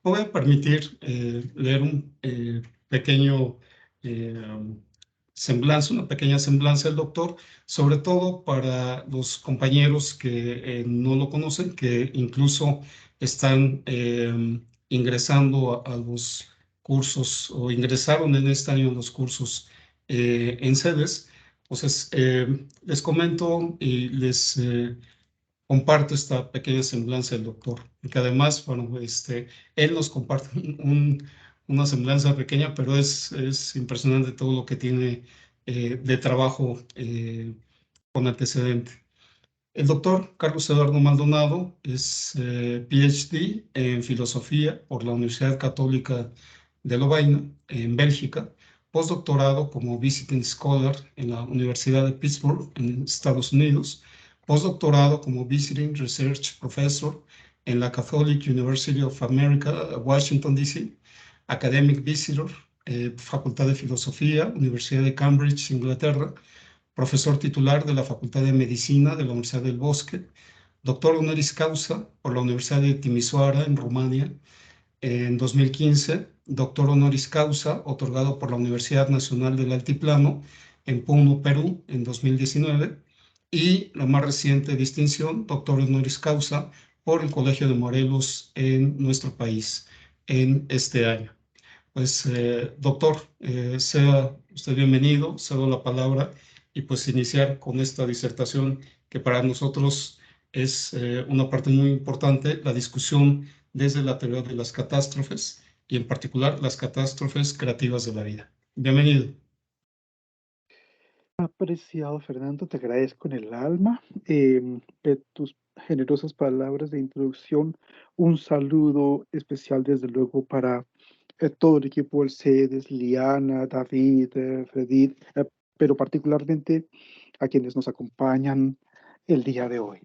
voy a permitir leer un pequeño semblanza, una pequeña semblanza del doctor, sobre todo para los compañeros que no lo conocen, que incluso están ingresando a los cursos o ingresaron en este año los cursos en sedes. Entonces, les comento y les comparto esta pequeña semblanza del doctor, porque además, bueno, él nos comparte una semblanza pequeña, pero es impresionante todo lo que tiene de trabajo con antecedente. El doctor Carlos Eduardo Maldonado es PhD en filosofía por la Universidad Católica de Lovaina, en Bélgica, postdoctorado como Visiting Scholar en la Universidad de Pittsburgh, en Estados Unidos, postdoctorado como Visiting Research Professor en la Catholic University of America, Washington, D.C., Academic Visitor, Facultad de Filosofía, Universidad de Cambridge, Inglaterra, profesor titular de la Facultad de Medicina de la Universidad del Bosque, doctor honoris causa por la Universidad de Timisoara, en Rumania, en 2015, doctor honoris causa otorgado por la Universidad Nacional del Altiplano, en Puno, Perú, en 2019, y la más reciente distinción, doctor honoris causa por el Colegio de Morelos en nuestro país, en este año. Pues, doctor, sea usted bienvenido, cedo la palabra y pues iniciar con esta disertación que para nosotros es una parte muy importante, la discusión desde la teoría de las catástrofes y en particular las catástrofes creativas de la vida. Bienvenido. Apreciado Fernando, te agradezco en el alma tus generosas palabras de introducción. Un saludo especial, desde luego, para todo el equipo del CEDES, Liana, David, Fredit, pero particularmente a quienes nos acompañan el día de hoy.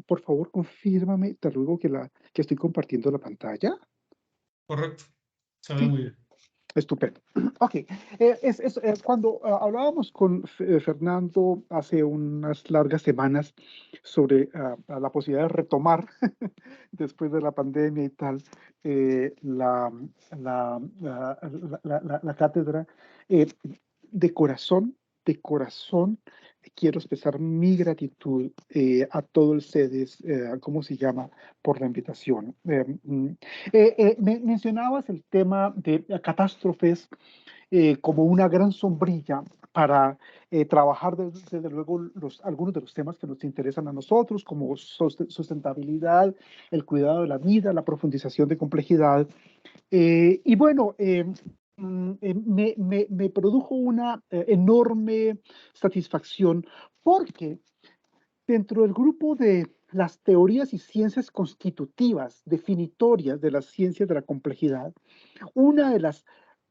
Por favor, confírmame, te ruego que estoy compartiendo la pantalla. Correcto, se ve Sí. muy bien. Estupendo. Ok, cuando hablábamos con Fernando hace unas largas semanas sobre la posibilidad de retomar después de la pandemia y tal la cátedra, de corazón, quiero expresar mi gratitud a todo el CEDES, ¿cómo se llama?, por la invitación. Mencionabas el tema de catástrofes como una gran sombrilla para trabajar desde luego algunos de los temas que nos interesan a nosotros, como sustentabilidad, el cuidado de la vida, la profundización de complejidad. Y bueno, me produjo una enorme satisfacción, porque dentro del grupo de las teorías y ciencias constitutivas, definitorias de las ciencias de la complejidad, una de las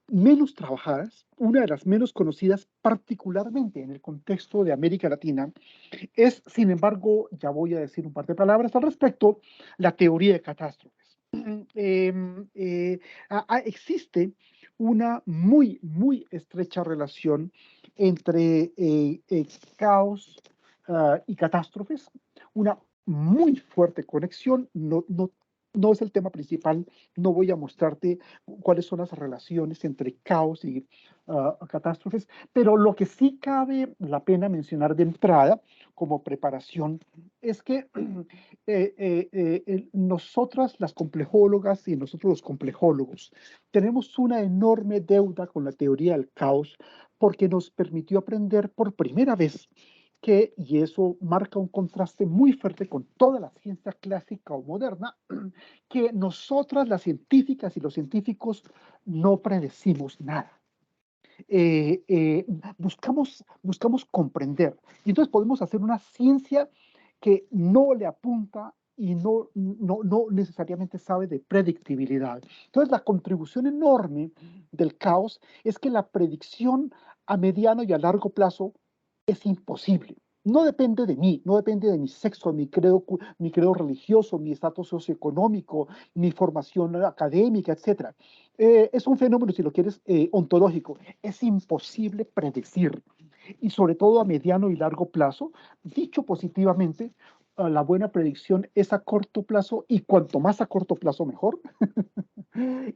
menos trabajadas, una de las menos conocidas, particularmente en el contexto de América Latina, es, sin embargo, ya voy a decir un par de palabras al respecto, la teoría de catástrofes. Existe una muy estrecha relación entre caos y catástrofes, una muy fuerte conexión. No es el tema principal, no voy a mostrarte cuáles son las relaciones entre caos y catástrofes, pero lo que sí cabe la pena mencionar de entrada como preparación es que nosotras las complejólogas y nosotros los complejólogos tenemos una enorme deuda con la teoría del caos, porque nos permitió aprender por primera vez y eso marca un contraste muy fuerte con toda la ciencia clásica o moderna, que nosotras las científicas y los científicos no predecimos nada. Buscamos comprender, y entonces podemos hacer una ciencia que no le apunta y no necesariamente sabe de predictibilidad. Entonces, la contribución enorme del caos es que la predicción a mediano y a largo plazo es imposible. No depende de mí, no depende de mi sexo, mi credo religioso, mi estatus socioeconómico, mi formación académica, etc. Es un fenómeno, si lo quieres, ontológico. Es imposible predecir, y sobre todo a mediano y largo plazo. Dicho positivamente, la buena predicción es a corto plazo y cuanto más a corto plazo mejor.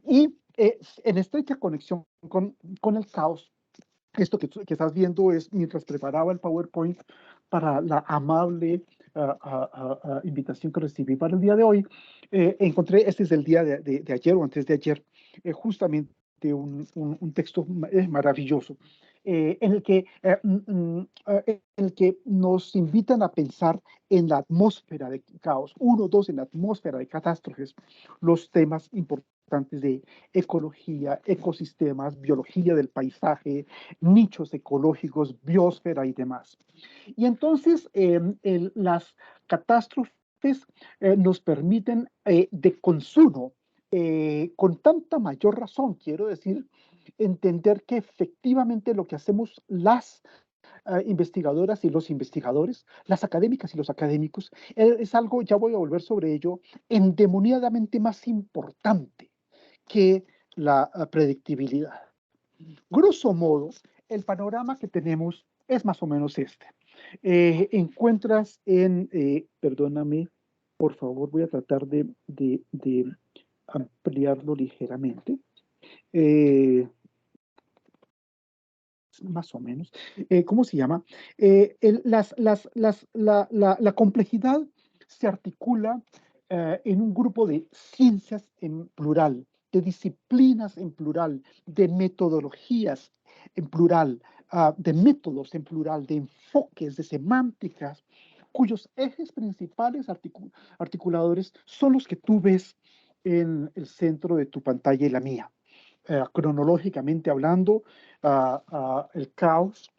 Y en estrecha conexión con el caos, esto que estás viendo es mientras preparaba el PowerPoint para la amable invitación que recibí para el día de hoy. Encontré, este es el día de ayer o antes de ayer, justamente un texto maravilloso en el que nos invitan a pensar en la atmósfera de caos, uno, dos, en la atmósfera de catástrofes, los temas importantes de ecología, ecosistemas, biología del paisaje, nichos ecológicos, biosfera y demás. Y entonces las catástrofes nos permiten de consumo, con tanta mayor razón, quiero decir, entender que efectivamente lo que hacemos las investigadoras y los investigadores, las académicas y los académicos, es algo, ya voy a volver sobre ello, endemoniadamente más importante que la predictibilidad. Grosso modo, el panorama que tenemos es más o menos este. Encuentras perdóname, por favor, voy a tratar de ampliarlo ligeramente. Más o menos. ¿Cómo se llama? La complejidad se articula en un grupo de ciencias en plural, de disciplinas en plural, de metodologías en plural, de métodos en plural, de enfoques, de semánticas, cuyos ejes principales articuladores son los que tú ves en el centro de tu pantalla y la mía. Cronológicamente hablando, el caos,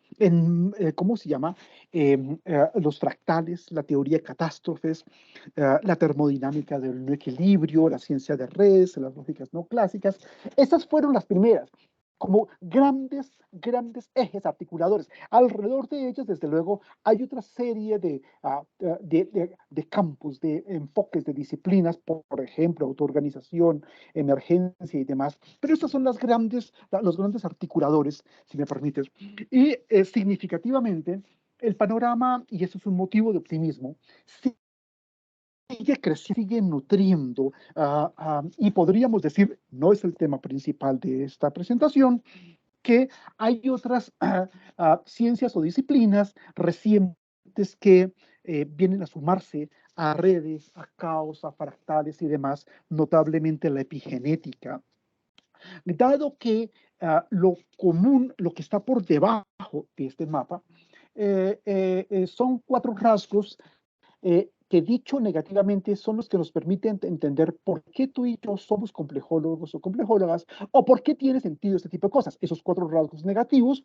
¿cómo se llama? Los fractales, la teoría de catástrofes, la termodinámica del no equilibrio, la ciencia de redes, las lógicas no clásicas. Esas fueron las primeras, como grandes ejes articuladores. Alrededor de ellos, desde luego, hay otra serie de campos, de enfoques, de disciplinas, por ejemplo, autoorganización, emergencia y demás. Pero estos son los grandes articuladores, si me permites. Y significativamente, el panorama, y eso es un motivo de optimismo, sigue creciendo, sigue nutriendo, y podríamos decir, no es el tema principal de esta presentación, que hay otras ciencias o disciplinas recientes que vienen a sumarse a redes, a caos, a fractales y demás, notablemente la epigenética. Dado que lo común, lo que está por debajo de este mapa, son 4 rasgos que dicho negativamente son los que nos permiten entender por qué tú y yo somos complejólogos o complejólogas, o por qué tiene sentido este tipo de cosas. Esos 4 rasgos negativos,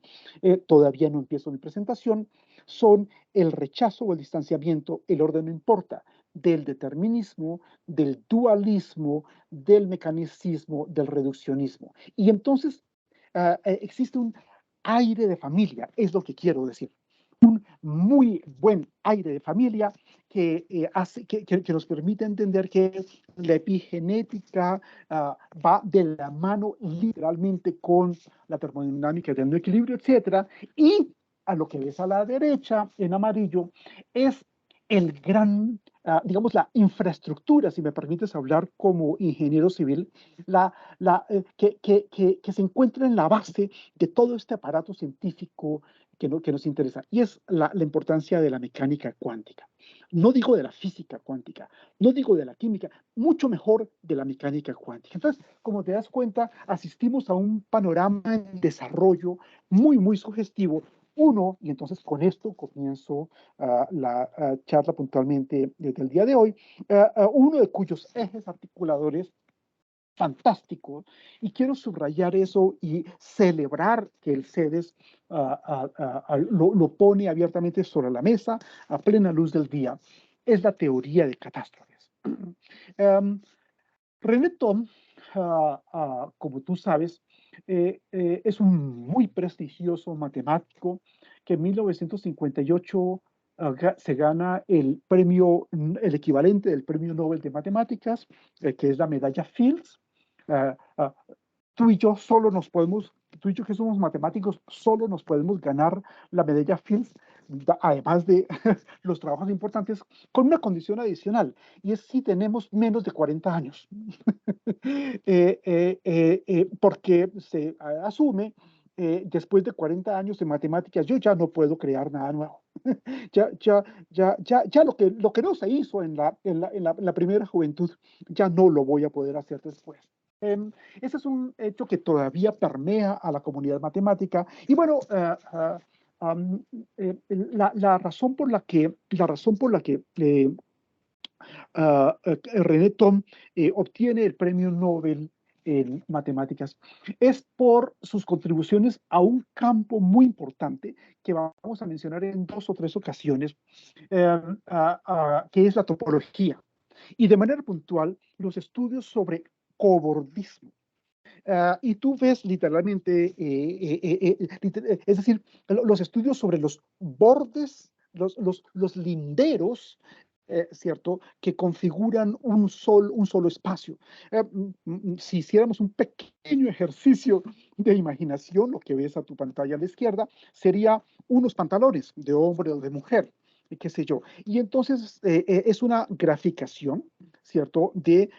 todavía no empiezo mi presentación, son el rechazo o el distanciamiento, el orden no importa, del determinismo, del dualismo, del mecanicismo, del reduccionismo. Y entonces existe un aire de familia, es lo que quiero decir. Un muy buen aire de familia que nos permite entender que la epigenética va de la mano literalmente con la termodinámica del no equilibrio, etcétera. Y a lo que ves a la derecha, en amarillo, es el gran, digamos, la infraestructura, si me permites hablar como ingeniero civil, que se encuentra en la base de todo este aparato científico que nos interesa, y es la importancia de la mecánica cuántica. No digo de la física cuántica, no digo de la química, mucho mejor de la mecánica cuántica. Entonces, como te das cuenta, asistimos a un panorama en desarrollo muy sugestivo. Uno, y entonces con esto comienzo la charla puntualmente del día de hoy, uno de cuyos ejes articuladores fantástico, y quiero subrayar eso y celebrar que el CEDES lo pone abiertamente sobre la mesa a plena luz del día, es la teoría de catástrofes. René Thom, como tú sabes, es un muy prestigioso matemático que en 1958 se gana el premio, el equivalente del premio Nobel de Matemáticas, que es la medalla Fields. Tú y yo solo nos podemos tú y yo que somos matemáticos solo nos podemos ganar la medalla Fields, además de los trabajos importantes, con una condición adicional, y es si tenemos menos de 40 años. Porque se asume, después de 40 años de matemáticas, yo ya no puedo crear nada nuevo. Ya, ya, ya lo que no se hizo en la primera juventud, ya no lo voy a poder hacer después. Ese es un hecho que todavía permea a la comunidad matemática. Y bueno, la razón por la que René Thom obtiene el premio Nobel en matemáticas es por sus contribuciones a un campo muy importante que vamos a mencionar en 2 o 3 ocasiones, que es la topología. Y de manera puntual, los estudios sobre cobordismo. Y tú ves literalmente, es decir, los estudios sobre los bordes, los linderos, ¿cierto?, que configuran un solo espacio. Si hiciéramos un pequeño ejercicio de imaginación, lo que ves a tu pantalla a la izquierda sería unos pantalones de hombre o de mujer, qué sé yo. Y entonces es una graficación, ¿cierto?, de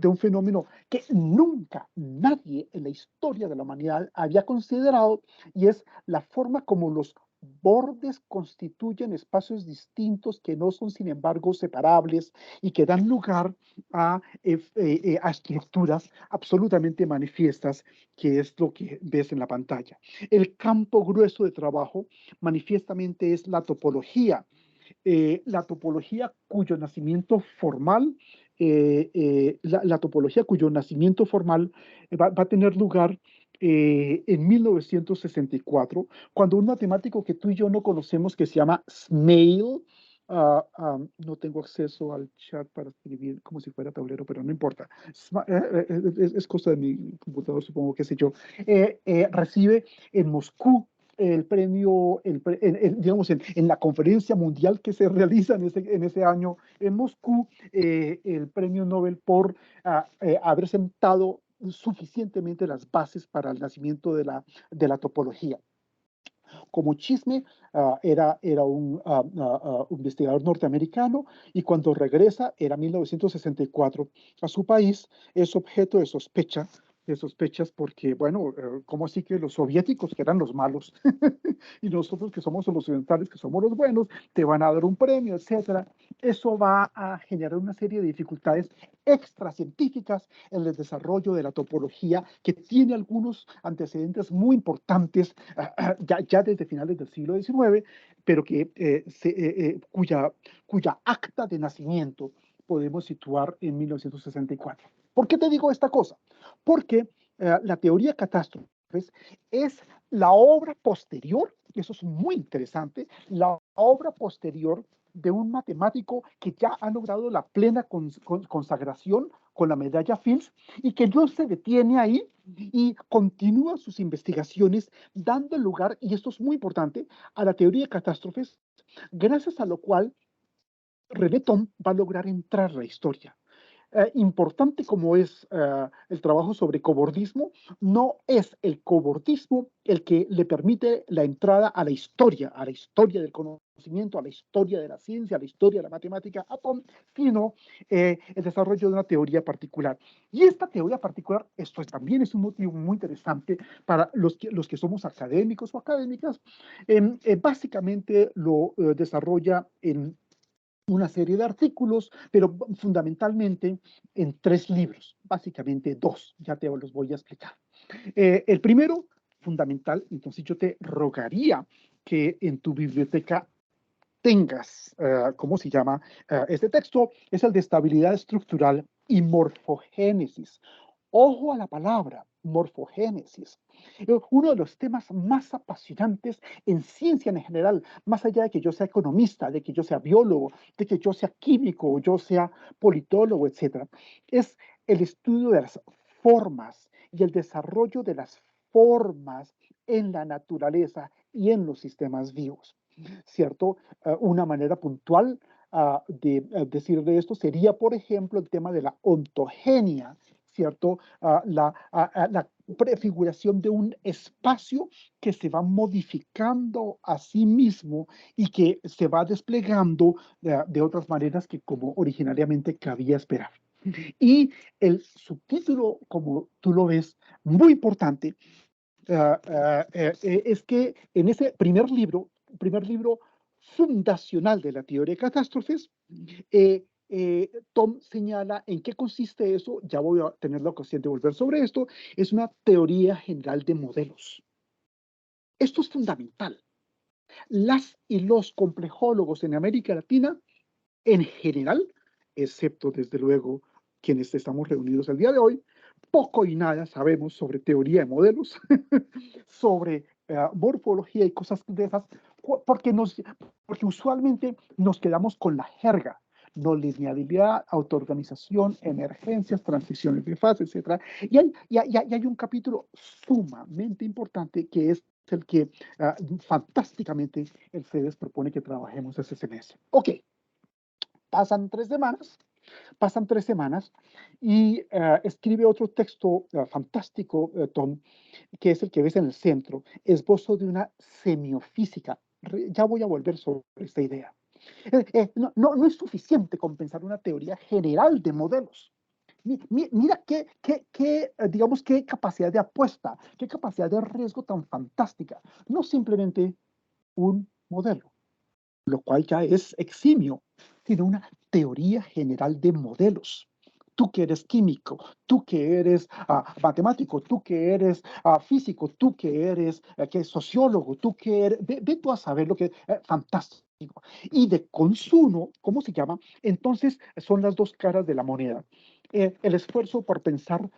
un fenómeno que nunca nadie en la historia de la humanidad había considerado, y es la forma como los bordes constituyen espacios distintos que no son, sin embargo, separables y que dan lugar a estructuras absolutamente manifiestas, que es lo que ves en la pantalla. El campo grueso de trabajo manifiestamente es la topología cuyo nacimiento formal, la topología cuyo nacimiento formal va a tener lugar en 1964, cuando un matemático que tú y yo no conocemos, que se llama Smale, no tengo acceso al chat para escribir como si fuera tablero, pero no importa, es cosa de mi computador, supongo, qué sé yo, recibe en Moscú el premio, digamos, en la conferencia mundial que se realiza en ese año en Moscú, el premio Nobel por haber sentado suficientemente las bases para el nacimiento de la topología. Como chisme, era un investigador norteamericano, y cuando regresa, era 1964, a su país, es objeto de sospechas porque, bueno, ¿cómo así que los soviéticos, que eran los malos, y nosotros que somos los occidentales, que somos los buenos, te van a dar un premio, etcétera? Eso va a generar una serie de dificultades extracientíficas en el desarrollo de la topología, que tiene algunos antecedentes muy importantes ya desde finales del siglo XIX, pero cuya acta de nacimiento podemos situar en 1964. ¿Por qué te digo esta cosa? Porque la teoría catástrofes es la obra posterior, y eso es muy interesante, la obra posterior de un matemático que ya ha logrado la plena consagración con la medalla Fields, y que no se detiene ahí y continúa sus investigaciones, dando lugar, y esto es muy importante, a la teoría de catástrofes, gracias a lo cual René Thom va a lograr entrar a la historia. Importante como es el trabajo sobre cobordismo, no es el cobordismo el que le permite la entrada a la historia del conocimiento, a la historia de la ciencia, a la historia de la matemática, sino el desarrollo de una teoría particular. Y esta teoría particular, esto también es un motivo muy interesante para los que somos académicos o académicas, básicamente lo desarrolla en una serie de artículos, pero fundamentalmente en 3 libros, básicamente 2, ya te los voy a explicar. El primero, fundamental, entonces yo te rogaría que en tu biblioteca tengas, ¿cómo se llama? Este texto es el de estabilidad estructural y morfogénesis. Ojo a la palabra, morfogénesis. Uno de los temas más apasionantes en ciencia en general, más allá de que yo sea economista, de que yo sea biólogo, de que yo sea químico, yo sea politólogo, etcétera, es el estudio de las formas y el desarrollo de las formas en la naturaleza y en los sistemas vivos, ¿cierto? Una manera puntual de decir de esto sería, por ejemplo, el tema de la ontogenia, ¿cierto? prefiguración de un espacio que se va modificando a sí mismo y que se va desplegando de otras maneras que como originariamente cabía esperar. Y el subtítulo, como tú lo ves, muy importante, es que en ese primer libro fundacional de la teoría de catástrofes, Tom señala en qué consiste eso. Ya voy a tener la ocasión de volver sobre esto. Es una teoría general de modelos. Esto es fundamental. Las y los complejólogos en América Latina, en general, excepto desde luego quienes estamos reunidos el día de hoy, poco y nada sabemos sobre teoría de modelos, sobre morfología y cosas de esas, porque, porque usualmente nos quedamos con la jerga, no linealidad, autoorganización, emergencias, transiciones de fase, etc. Y hay un capítulo sumamente importante que es el que fantásticamente el CEDES propone que trabajemos ese semestre. Ok, pasan 3 semanas. Pasan 3 semanas y escribe otro texto fantástico, Tom, que es el que ves en el centro, esbozo de una semiofísica. Ya voy a volver sobre esta idea. No es suficiente con pensar una teoría general de modelos. Mira digamos, qué capacidad de apuesta, qué capacidad de riesgo tan fantástica. No simplemente un modelo, lo cual ya es eximio, sino una teoría general de modelos. Tú que eres químico, tú que eres matemático, tú que eres físico, tú que eres sociólogo, tú que eres, ve tú a saber lo que es fantástico. Y de consumo, ¿cómo se llama? Entonces son las dos caras de la moneda. El esfuerzo por pensar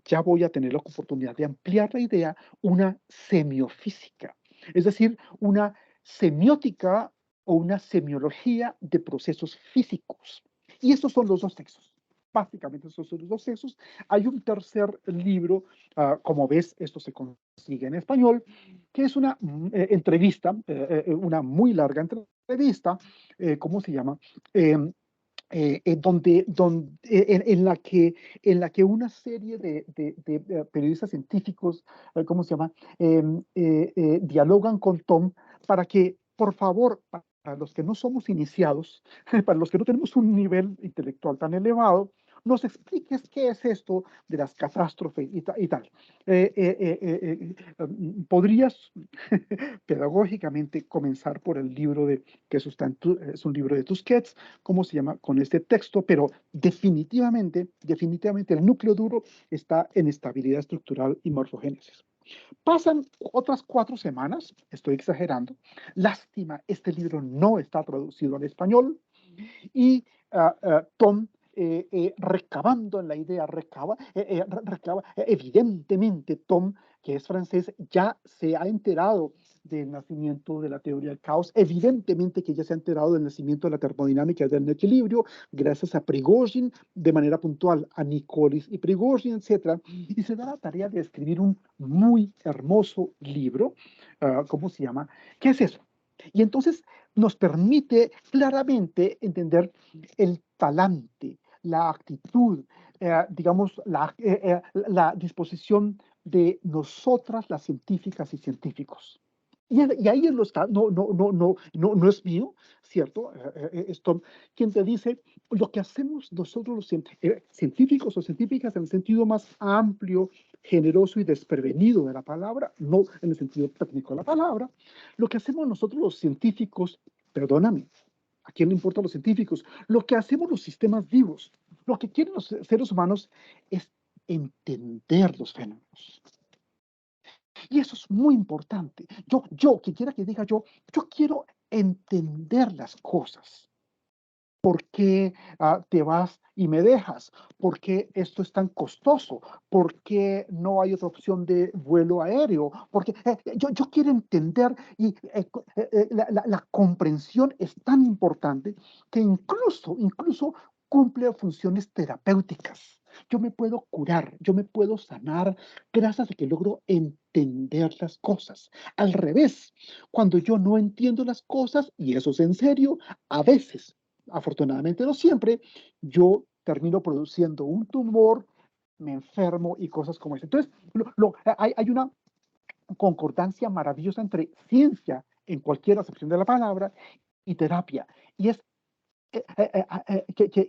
ya voy a tener la oportunidad de ampliar la idea, una semiofísica, es decir, una semiótica o una semiología de procesos físicos. Y estos son los dos textos. Básicamente, estos son los dos textos. Hay un tercer libro, como ves, esto se consigue en español, que es una entrevista, una muy larga entrevista, ¿cómo se llama? En la que una serie de periodistas científicos, ¿cómo se llama? Dialogan con Tom para que, por favor, para los que no somos iniciados, para los que no tenemos un nivel intelectual tan elevado, nos expliques qué es esto de las catástrofes y tal. ¿Podrías pedagógicamente comenzar por el libro que es un libro de Tusquets, ¿cómo se llama? Con este texto, pero definitivamente el núcleo duro está en estabilidad estructural y morfogénesis. Pasan otras 4 semanas, estoy exagerando, lástima, este libro no está traducido al español y Tom, recabando en la idea, evidentemente Tom, que es francés, ya se ha enterado del nacimiento de la teoría del caos, evidentemente que ya se ha enterado del nacimiento de la termodinámica del equilibrio, gracias a Prigozhin, de manera puntual a Nicolis y Prigozhin, etc. Y se da la tarea de escribir un muy hermoso libro, ¿cómo se llama? ¿Qué es eso? Y entonces nos permite claramente entender el talante, la actitud, digamos, la disposición de nosotras, las científicas y científicos. Y ahí lo está, no es mío, ¿cierto? Es Tom quien te dice lo que hacemos nosotros los científicos o científicas en el sentido más amplio, generoso y desprevenido de la palabra, no en el sentido técnico de la palabra, lo que hacemos nosotros los científicos, perdóname, ¿a quién le importan los científicos? Lo que hacemos los sistemas vivos, lo que quieren los seres humanos es entender los fenómenos. Y eso es muy importante. Que quiera que diga yo quiero entender las cosas. ¿Por qué te vas y me dejas? ¿Por qué esto es tan costoso? ¿Por qué no hay otra opción de vuelo aéreo? Porque yo quiero entender y la comprensión es tan importante que incluso cumple funciones terapéuticas. Yo me puedo curar, yo me puedo sanar gracias a que logro entender las cosas. Al revés, cuando yo no entiendo las cosas, y eso es en serio, a veces, afortunadamente no siempre, yo termino produciendo un tumor me enfermo y cosas como eso. Entonces, hay una concordancia maravillosa entre ciencia, en cualquier acepción de la palabra, y terapia. Y es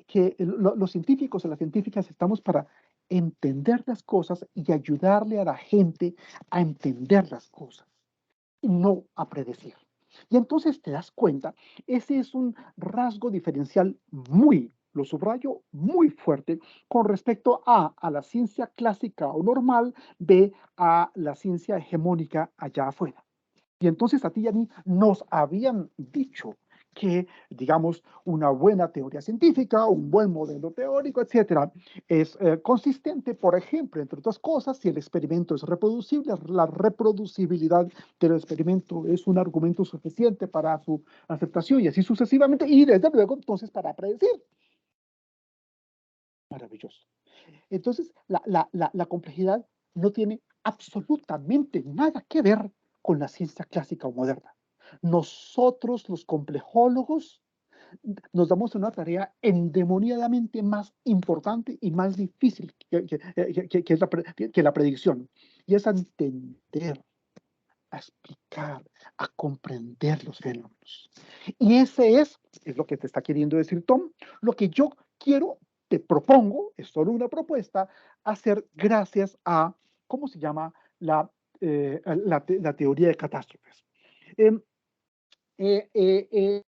que los científicos y las científicas estamos para entender las cosas y ayudarle a la gente a entender las cosas, y no a predecir. Y entonces te das cuenta, ese es un rasgo diferencial muy, lo subrayo, muy fuerte con respecto a la ciencia clásica o normal, B, a la ciencia hegemónica allá afuera. Y entonces a ti y a mí nos habían dicho que, digamos, una buena teoría científica, un buen modelo teórico, etcétera, es consistente, por ejemplo, entre otras cosas, si el experimento es reproducible, la reproducibilidad del experimento es un argumento suficiente para su aceptación y así sucesivamente, y desde luego entonces para predecir. Maravilloso. Entonces, la complejidad no tiene absolutamente nada que ver con la ciencia clásica o moderna. Nosotros, los complejólogos, nos damos una tarea endemoniadamente más importante y más difícil que la predicción, y es entender, a explicar, a comprender los fenómenos. Y ese es lo que te está queriendo decir Tom, lo que yo quiero, te propongo, es solo una propuesta, hacer gracias a, ¿cómo se llama? La teoría de catástrofes. Eh,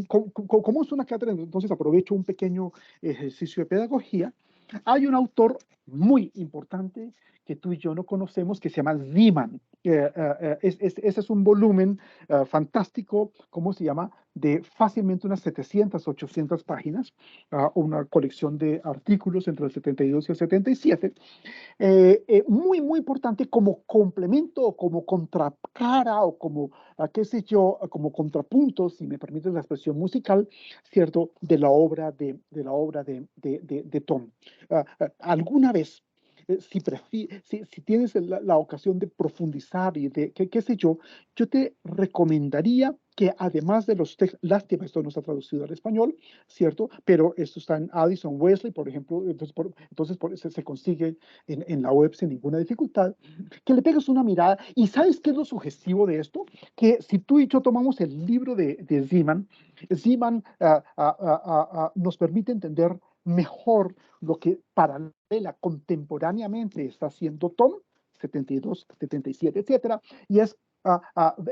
como es una cátedra, entonces aprovecho un pequeño ejercicio de pedagogía. Hay un autor muy importante que tú y yo no conocemos que se llama Zeman. Ese es un volumen fantástico, ¿cómo se llama? De fácilmente unas 700, 800 páginas, una colección de artículos entre el 72 y el 77, muy, muy importante como complemento o como contracara o como, qué sé yo, como contrapunto, si me permites la expresión musical, ¿cierto?, de la obra de Tom. Alguna vez, si tienes la ocasión de profundizar y de, qué sé yo te recomendaría que además de los textos, lástima, esto no está traducido al español, ¿cierto? Pero esto está en Addison Wesley, por ejemplo, entonces se consigue en la web sin ninguna dificultad, que le pegues una mirada. ¿Y sabes qué es lo sugestivo de esto? Que si tú y yo tomamos el libro de Zeman, Zeman nos permite entender mejor lo que paralela, contemporáneamente está haciendo Tom, 72, 77, etcétera, y es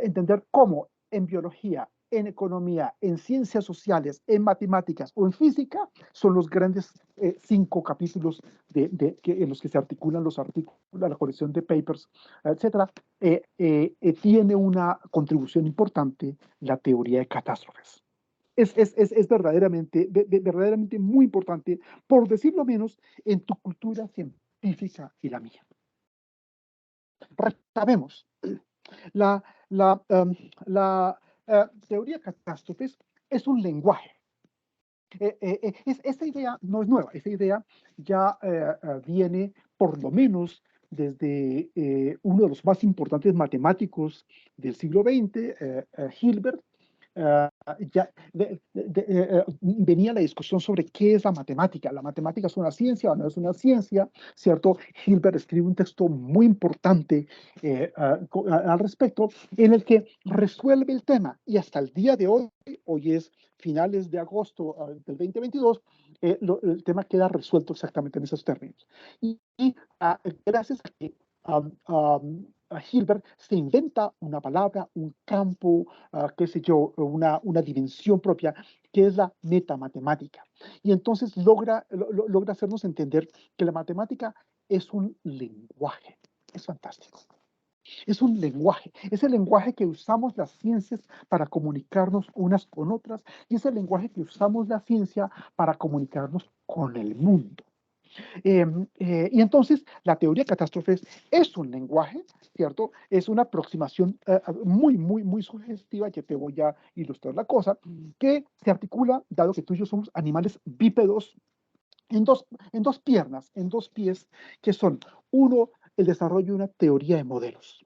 entender cómo en biología, en economía, en ciencias sociales, en matemáticas o en física, son los grandes 5 capítulos en los que se articulan los artículos, la colección de papers, etcétera. Tiene una contribución importante la teoría de catástrofes. Es verdaderamente muy importante, por decirlo menos, en tu cultura científica y la mía. Sabemos, la, la, um, la teoría de catástrofes es un lenguaje. Esta idea no es nueva, esta idea ya viene por lo menos desde uno de los más importantes matemáticos del siglo XX, Hilbert. Ya venía la discusión sobre qué es la matemática. ¿La matemática es una ciencia o no es una ciencia? ¿Cierto? Hilbert escribe un texto muy importante al respecto, en el que resuelve el tema. Y hasta el día de hoy, hoy es finales de agosto del 2022, el tema queda resuelto exactamente en esos términos. Y gracias a que Hilbert se inventa una palabra, un campo, qué sé yo, una dimensión propia, que es la metamatemática. Y entonces logra hacernos entender que la matemática es un lenguaje. Es fantástico. Es un lenguaje, es el lenguaje que usamos las ciencias para comunicarnos unas con otras y es el lenguaje que usamos la ciencia para comunicarnos con el mundo. Y entonces la teoría de catástrofes es un lenguaje, ¿cierto? Es una aproximación muy, muy, muy sugestiva, que te voy a ilustrar la cosa, que se articula, dado que tú y yo somos animales bípedos, en dos piernas, en dos pies, que son, uno, el desarrollo de una teoría de modelos.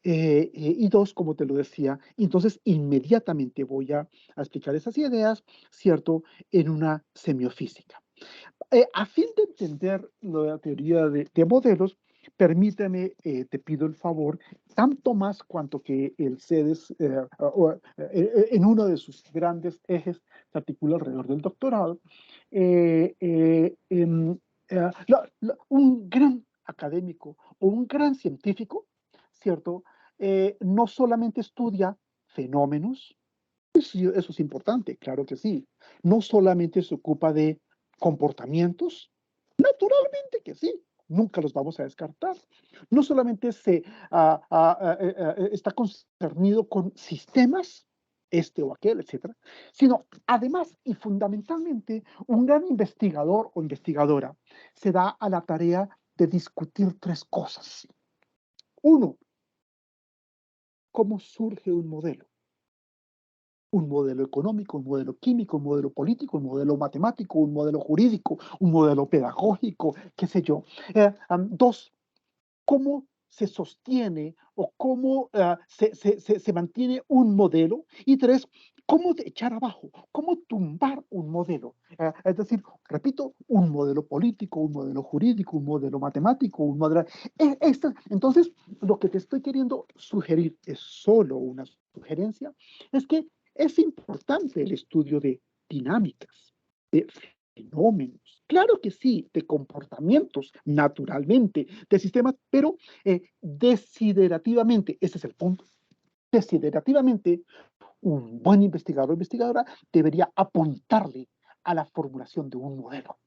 Y dos, como te lo decía, entonces inmediatamente voy a explicar esas ideas, ¿cierto?, en una semiofísica. A fin de entender la teoría de modelos, permíteme, te pido el favor, tanto más cuanto que el CEDES, en uno de sus grandes ejes, se articula alrededor del doctorado. Un gran académico o un gran científico, ¿cierto? No solamente estudia fenómenos, sí, eso es importante, claro que sí. No solamente se ocupa de comportamientos, naturalmente que sí, nunca los vamos a descartar. No solamente está concernido con sistemas, este o aquel, etcétera, sino además y fundamentalmente un gran investigador o investigadora se da a la tarea de discutir tres cosas. Uno, ¿cómo surge un modelo? Un modelo económico, un modelo químico, un modelo político, un modelo matemático, un modelo jurídico, un modelo pedagógico, qué sé yo. Dos, ¿cómo se sostiene o cómo se mantiene un modelo? Y tres, ¿cómo echar abajo? ¿Cómo tumbar un modelo? Es decir, repito, un modelo político, un modelo jurídico, un modelo matemático, un modelo... Entonces, lo que te estoy queriendo sugerir es solo una sugerencia, es que es importante el estudio de dinámicas, de fenómenos, claro que sí, de comportamientos, naturalmente, de sistemas, pero desiderativamente, ese es el punto, desiderativamente, un buen investigador o investigadora debería apuntarle a la formulación de un modelo,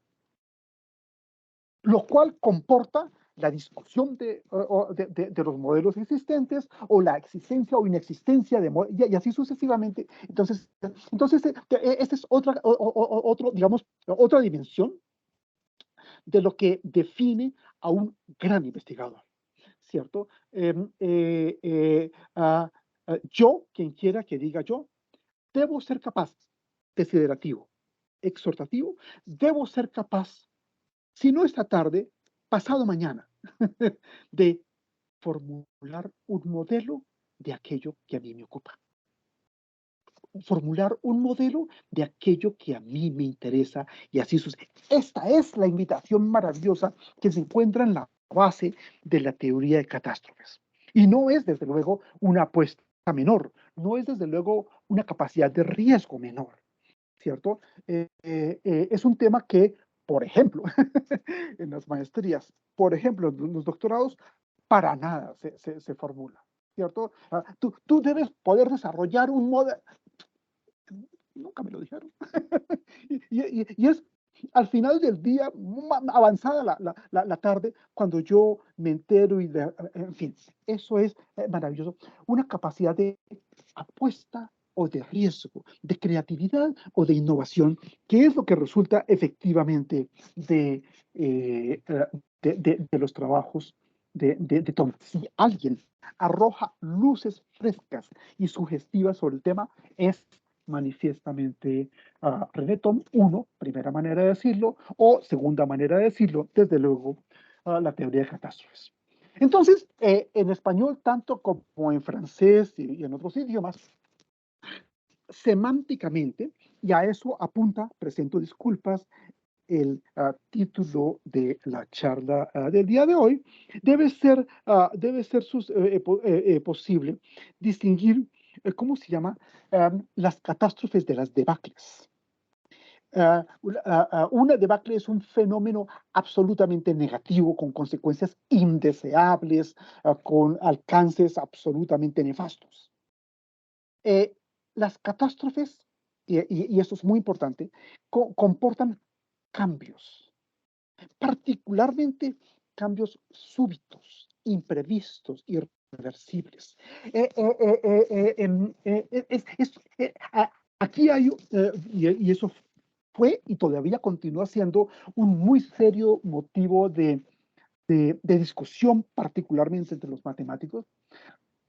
lo cual comporta la discusión de los modelos existentes o la existencia o inexistencia de y así sucesivamente. Entonces esta es digamos, otra dimensión de lo que define a un gran investigador, ¿cierto? Yo, quien quiera que diga yo, debo ser capaz, desiderativo, exhortativo, debo ser capaz, si no esta tarde, pasado mañana, de formular un modelo de aquello que a mí me ocupa. Formular un modelo de aquello que a mí me interesa y así sucede. Esta es la invitación maravillosa que se encuentra en la base de la teoría de catástrofes. Y no es, desde luego, una apuesta menor, no es, desde luego, una capacidad de riesgo menor, ¿cierto? Es un tema que, por ejemplo, en las maestrías, por ejemplo, en los doctorados, para nada se formula, ¿cierto? Tú debes poder desarrollar un modelo. Nunca me lo dijeron. Y es al final del día, avanzada la tarde, cuando yo me entero en fin, eso es maravilloso. Una capacidad de apuesta o de riesgo, de creatividad o de innovación, que es lo que resulta efectivamente de los trabajos de Tom. Si alguien arroja luces frescas y sugestivas sobre el tema, es manifiestamente René Tom, uno, primera manera de decirlo, o segunda manera de decirlo, desde luego, la teoría de catástrofes. Entonces, en español, tanto como en francés y en otros idiomas, semánticamente, y a eso apunta, presento disculpas, el título de la charla del día de hoy, debe ser posible distinguir, ¿cómo se llama? Las catástrofes de las debacles. Una debacle es un fenómeno absolutamente negativo, con consecuencias indeseables, con alcances absolutamente nefastos. Las catástrofes, y esto es muy importante, comportan cambios, particularmente cambios súbitos, imprevistos, irreversibles. Aquí hay, y eso fue y todavía continúa siendo un muy serio motivo de discusión, particularmente entre los matemáticos,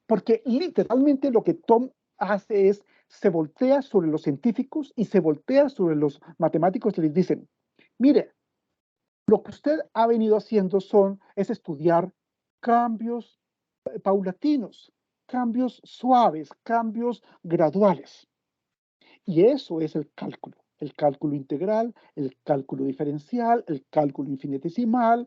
porque literalmente lo que Tom hace es, se voltea sobre los científicos y se voltea sobre los matemáticos y les dicen, mire, lo que usted ha venido haciendo es estudiar cambios paulatinos, cambios suaves, cambios graduales. Y eso es el cálculo. el cálculo integral, el cálculo diferencial, el cálculo infinitesimal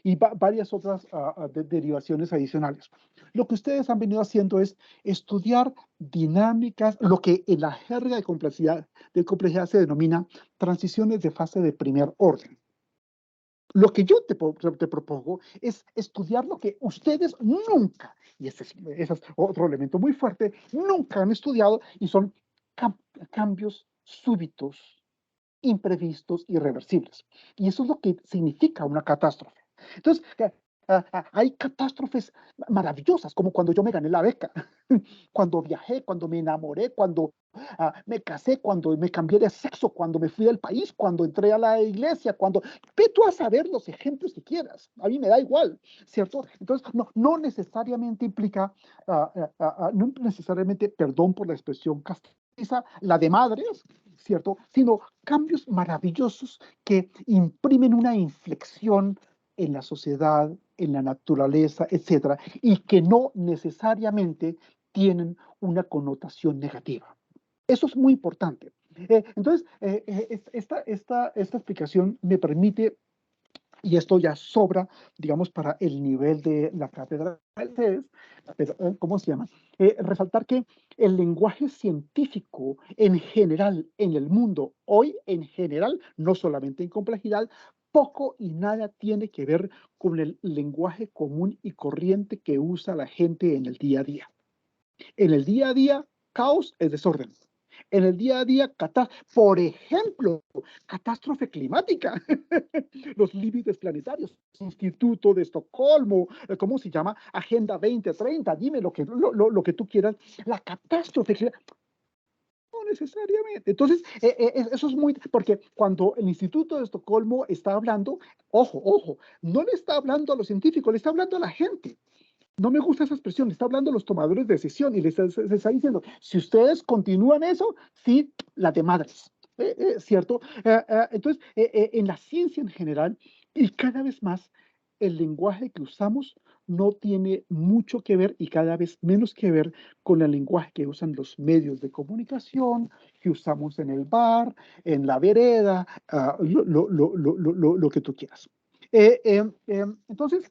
y varias otras derivaciones adicionales. Lo que ustedes han venido haciendo es estudiar dinámicas, lo que en la jerga de complejidad se denomina transiciones de fase de primer orden. Lo que yo te propongo es estudiar lo que ustedes nunca, y ese es otro elemento muy fuerte, nunca han estudiado, y son cambios súbitos, imprevistos, irreversibles. Y eso es lo que significa una catástrofe. Entonces, hay catástrofes maravillosas, como cuando yo me gané la beca, cuando viajé, cuando me enamoré, cuando me casé, cuando me cambié de sexo, cuando me fui del país, cuando entré a la iglesia, cuando... Ve tú a saber los ejemplos que quieras. A mí me da igual, ¿cierto? Entonces, no necesariamente implica, no necesariamente, perdón por la expresión castiza, la de madres, ¿cierto? Sino cambios maravillosos que imprimen una inflexión en la sociedad, en la naturaleza, etcétera, y que no necesariamente tienen una connotación negativa. Eso es muy importante. Entonces, esta explicación me permite, y esto ya sobra, digamos, para el nivel de la cátedra de ustedes, ¿cómo se llama? Resaltar que el lenguaje científico en general, en el mundo, hoy en general, no solamente en complejidad, poco y nada tiene que ver con el lenguaje común y corriente que usa la gente en el día a día. En el día a día, caos es desorden. En el día a día, por ejemplo, catástrofe climática, los límites planetarios, Instituto de Estocolmo, ¿cómo se llama? Agenda 2030, dime lo que tú quieras. La catástrofe climática, no necesariamente. Entonces, eso es muy, porque cuando el Instituto de Estocolmo está hablando, ojo, no le está hablando a los científicos, le está hablando a la gente. No me gusta esa expresión, le está hablando a los tomadores de decisión y les está diciendo, si ustedes continúan eso, sí, la de madres, ¿cierto? Entonces, en la ciencia en general, y cada vez más, el lenguaje que usamos no tiene mucho que ver y cada vez menos que ver con el lenguaje que usan los medios de comunicación, que usamos en el bar, en la vereda, lo que tú quieras. Entonces,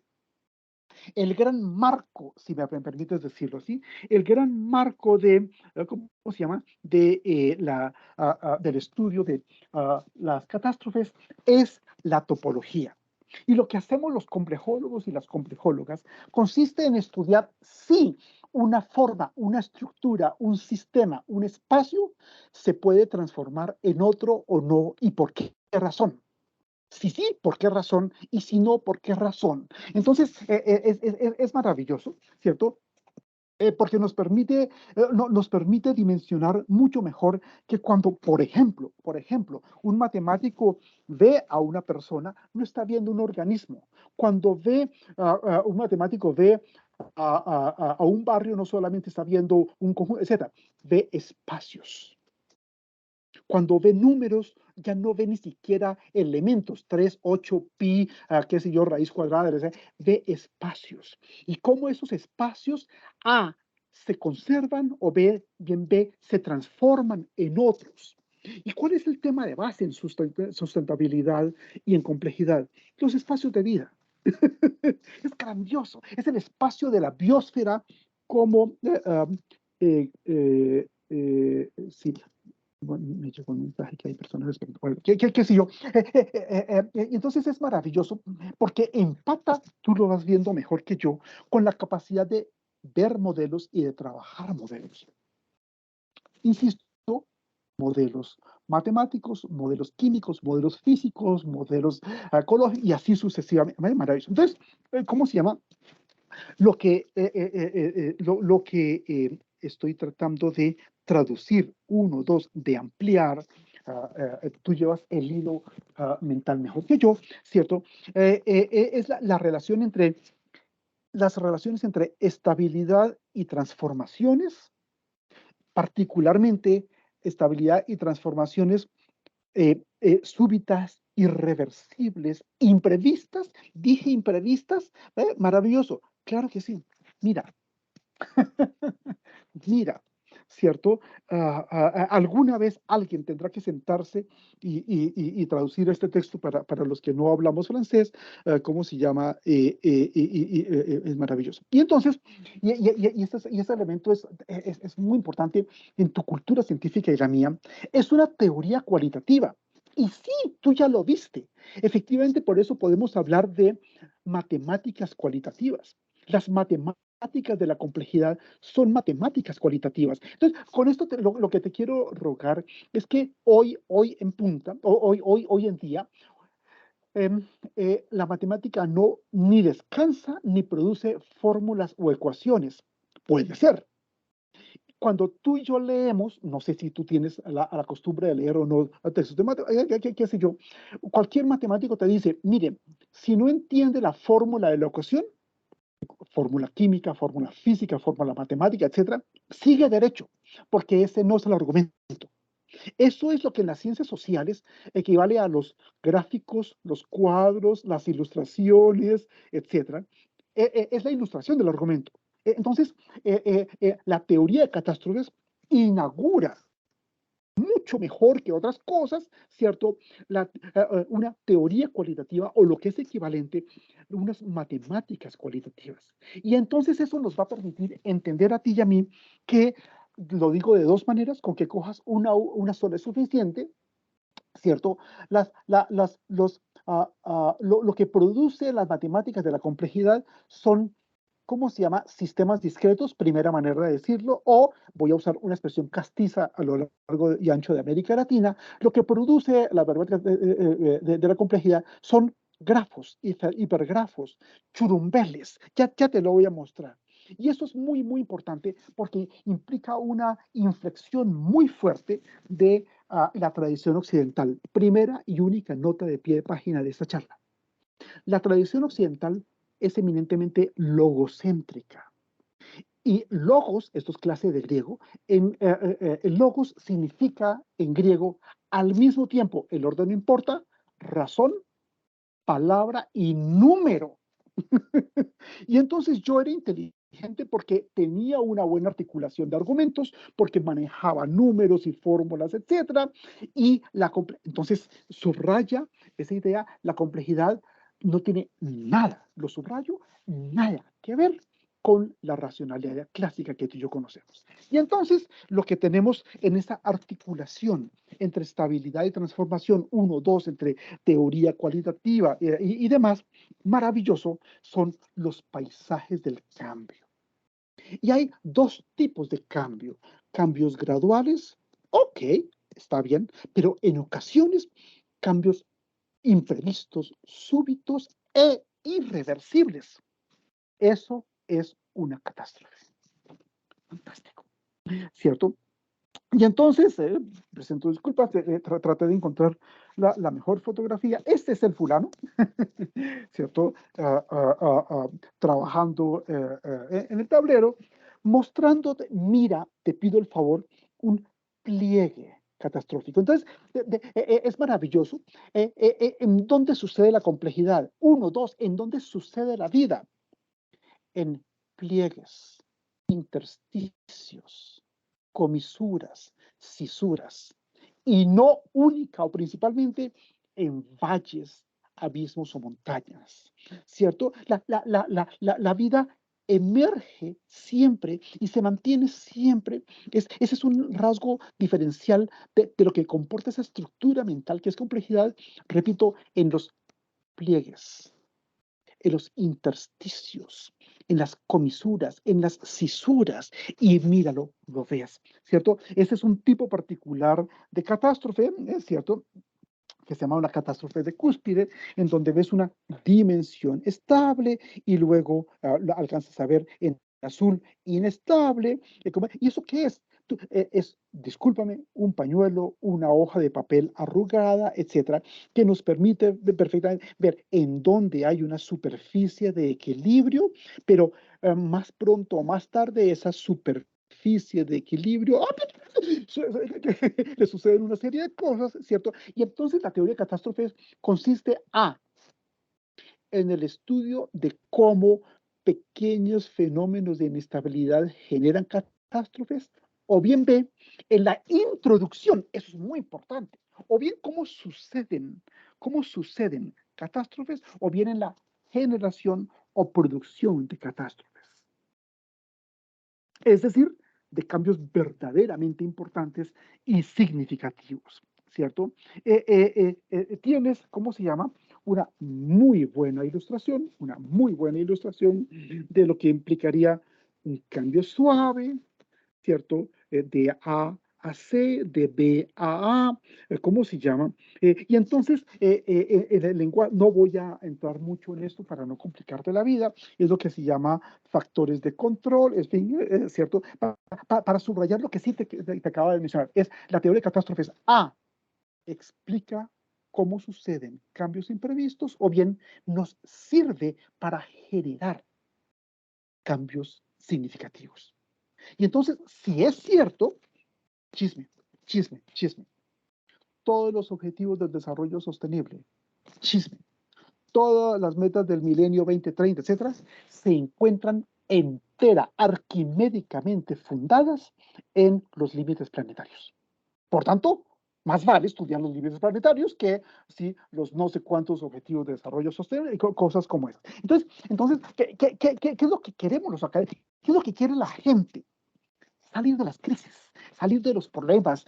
el gran marco, si me permites decirlo así, el gran marco de, ¿cómo se llama?, del estudio de las catástrofes es la topología. Y lo que hacemos los complejólogos y las complejólogas consiste en estudiar si una forma, una estructura, un sistema, un espacio se puede transformar en otro o no y por qué razón. Si sí, ¿por qué razón? Y si no, ¿por qué razón? Entonces, es maravilloso, ¿cierto? Porque nos permite dimensionar mucho mejor que cuando, por ejemplo, un matemático ve a una persona, no está viendo un organismo. Cuando un matemático ve a un barrio, no solamente está viendo un conjunto, etc., ve espacios. Cuando ve números, ya no ve ni siquiera elementos, 3, 8, pi, qué sé yo, raíz cuadrada, ve espacios. Y cómo esos espacios, se conservan o bien B, se transforman en otros. ¿Y cuál es el tema de base en sustentabilidad y en complejidad? Los espacios de vida. Es grandioso. Es el espacio de la biosfera como, sí, bueno, me llegó un mensaje que hay personas esperando. Bueno, ¿qué sé yo? Entonces es maravilloso porque empata, tú lo vas viendo mejor que yo, con la capacidad de ver modelos y de trabajar modelos. Insisto, modelos matemáticos, modelos químicos, modelos físicos, modelos ecológicos y así sucesivamente. Maravilloso. Entonces, ¿cómo se llama? Lo que estoy tratando de traducir, de ampliar, tú llevas el hilo mental mejor que yo, ¿cierto? Es las relaciones entre estabilidad y transformaciones, particularmente estabilidad y transformaciones súbitas, irreversibles, imprevistas. Dije imprevistas, maravilloso. Claro que sí. Mira, mira, ¿cierto? Alguna vez alguien tendrá que sentarse y traducir este texto para los que no hablamos francés, ¿cómo se llama? Es maravilloso. Y entonces, este elemento es muy importante en tu cultura científica y la mía, es una teoría cualitativa. Y sí, tú ya lo viste. Efectivamente, por eso podemos hablar de matemáticas cualitativas. Las matemáticas de la complejidad son matemáticas cualitativas. Entonces, con esto lo que te quiero rogar es que hoy en punta, hoy en día, la matemática no ni descansa ni produce fórmulas o ecuaciones. Puede ser. Cuando tú y yo leemos, no sé si tú tienes la costumbre de leer o no textos de matemáticas, qué sé yo, cualquier matemático te dice, mire, si no entiende la fórmula de la ecuación, fórmula química, fórmula física, fórmula matemática, etcétera, sigue derecho, porque ese no es el argumento. Eso es lo que en las ciencias sociales equivale a los gráficos, los cuadros, las ilustraciones, etcétera. Es la ilustración del argumento. Entonces, la teoría de catástrofes inaugura mucho mejor que otras cosas, ¿cierto? Una teoría cualitativa o lo que es equivalente, unas matemáticas cualitativas. Y entonces eso nos va a permitir entender a ti y a mí que, lo digo de dos maneras, con que cojas una sola es suficiente, ¿cierto? Lo que produce las matemáticas de la complejidad son, ¿cómo se llama? Sistemas discretos, primera manera de decirlo, o voy a usar una expresión castiza a lo largo y ancho de América Latina, lo que produce las matemáticas de la complejidad son grafos, hipergrafos, churumbeles, ya te lo voy a mostrar. Y eso es muy, muy importante porque implica una inflexión muy fuerte de la tradición occidental. Primera y única nota de pie de página de esta charla. La tradición occidental es eminentemente logocéntrica. Y logos, esto es clase de griego, logos significa en griego al mismo tiempo, el orden no importa, razón, palabra y número. Y entonces yo era inteligente porque tenía una buena articulación de argumentos, porque manejaba números y fórmulas, etcétera. Entonces subraya esa idea, la complejidad no tiene nada, lo subrayo, nada que ver con la racionalidad clásica que tú y yo conocemos. Y entonces lo que tenemos en esa articulación entre estabilidad y transformación, uno, dos, entre teoría cualitativa y demás, maravilloso, son los paisajes del cambio. Y hay dos tipos de cambio. Cambios graduales, ok, está bien, pero en ocasiones cambios imprevistos, súbitos e irreversibles. Eso es una catástrofe. Fantástico, ¿cierto? Y entonces, presento disculpas, traté de encontrar la mejor fotografía. Este es el fulano, ¿cierto? Trabajando en el tablero, mostrándote, mira, te pido el favor, un pliegue catastrófico. Entonces, es maravilloso. ¿En dónde sucede la complejidad? Uno, dos, ¿en dónde sucede la vida? En pliegues, intersticios, comisuras, cisuras, y no única o principalmente en valles, abismos o montañas, ¿cierto? La vida emerge siempre y se mantiene siempre. Ese es un rasgo diferencial de lo que comporta esa estructura mental que es complejidad, repito, en los pliegues, en los intersticios, en las comisuras, en las cisuras, y míralo, lo ves, ¿cierto? Ese es un tipo particular de catástrofe, ¿es cierto? Que se llama una catástrofe de cúspide, en donde ves una dimensión estable y luego alcanzas a ver en azul inestable. ¿Y eso qué es? Discúlpame, un pañuelo, una hoja de papel arrugada, etcétera, que nos permite perfectamente ver en dónde hay una superficie de equilibrio, pero más pronto o más tarde esa superficie de equilibrio le suceden una serie de cosas, ¿cierto? Y entonces la teoría de catástrofes consiste en el estudio de cómo pequeños fenómenos de inestabilidad generan catástrofes, o bien B, en la introducción, eso es muy importante, o bien cómo suceden catástrofes, o bien en la generación o producción de catástrofes. Es decir, de cambios verdaderamente importantes y significativos, ¿cierto? Tienes, ¿cómo se llama? Una muy buena ilustración de lo que implicaría un cambio suave, ¿cierto? De A C, de B a A, ¿cómo se llama? Y entonces, en el lenguaje, no voy a entrar mucho en esto para no complicarte la vida, es lo que se llama factores de control, es fin, ¿cierto? Para subrayar lo que sí te acabo de mencionar, es la teoría de catástrofes A, explica cómo suceden cambios imprevistos o bien nos sirve para generar cambios significativos. Y entonces, si es cierto, chisme, chisme, chisme. Todos los objetivos del desarrollo sostenible, chisme. Todas las metas del milenio 2030, etcétera, se encuentran arquimédicamente fundadas en los límites planetarios. Por tanto, más vale estudiar los límites planetarios que si los no sé cuántos objetivos de desarrollo sostenible y cosas como esas. Entonces ¿qué es lo que queremos los académicos? ¿Qué es lo que quiere la gente? Salir de las crisis, salir de los problemas,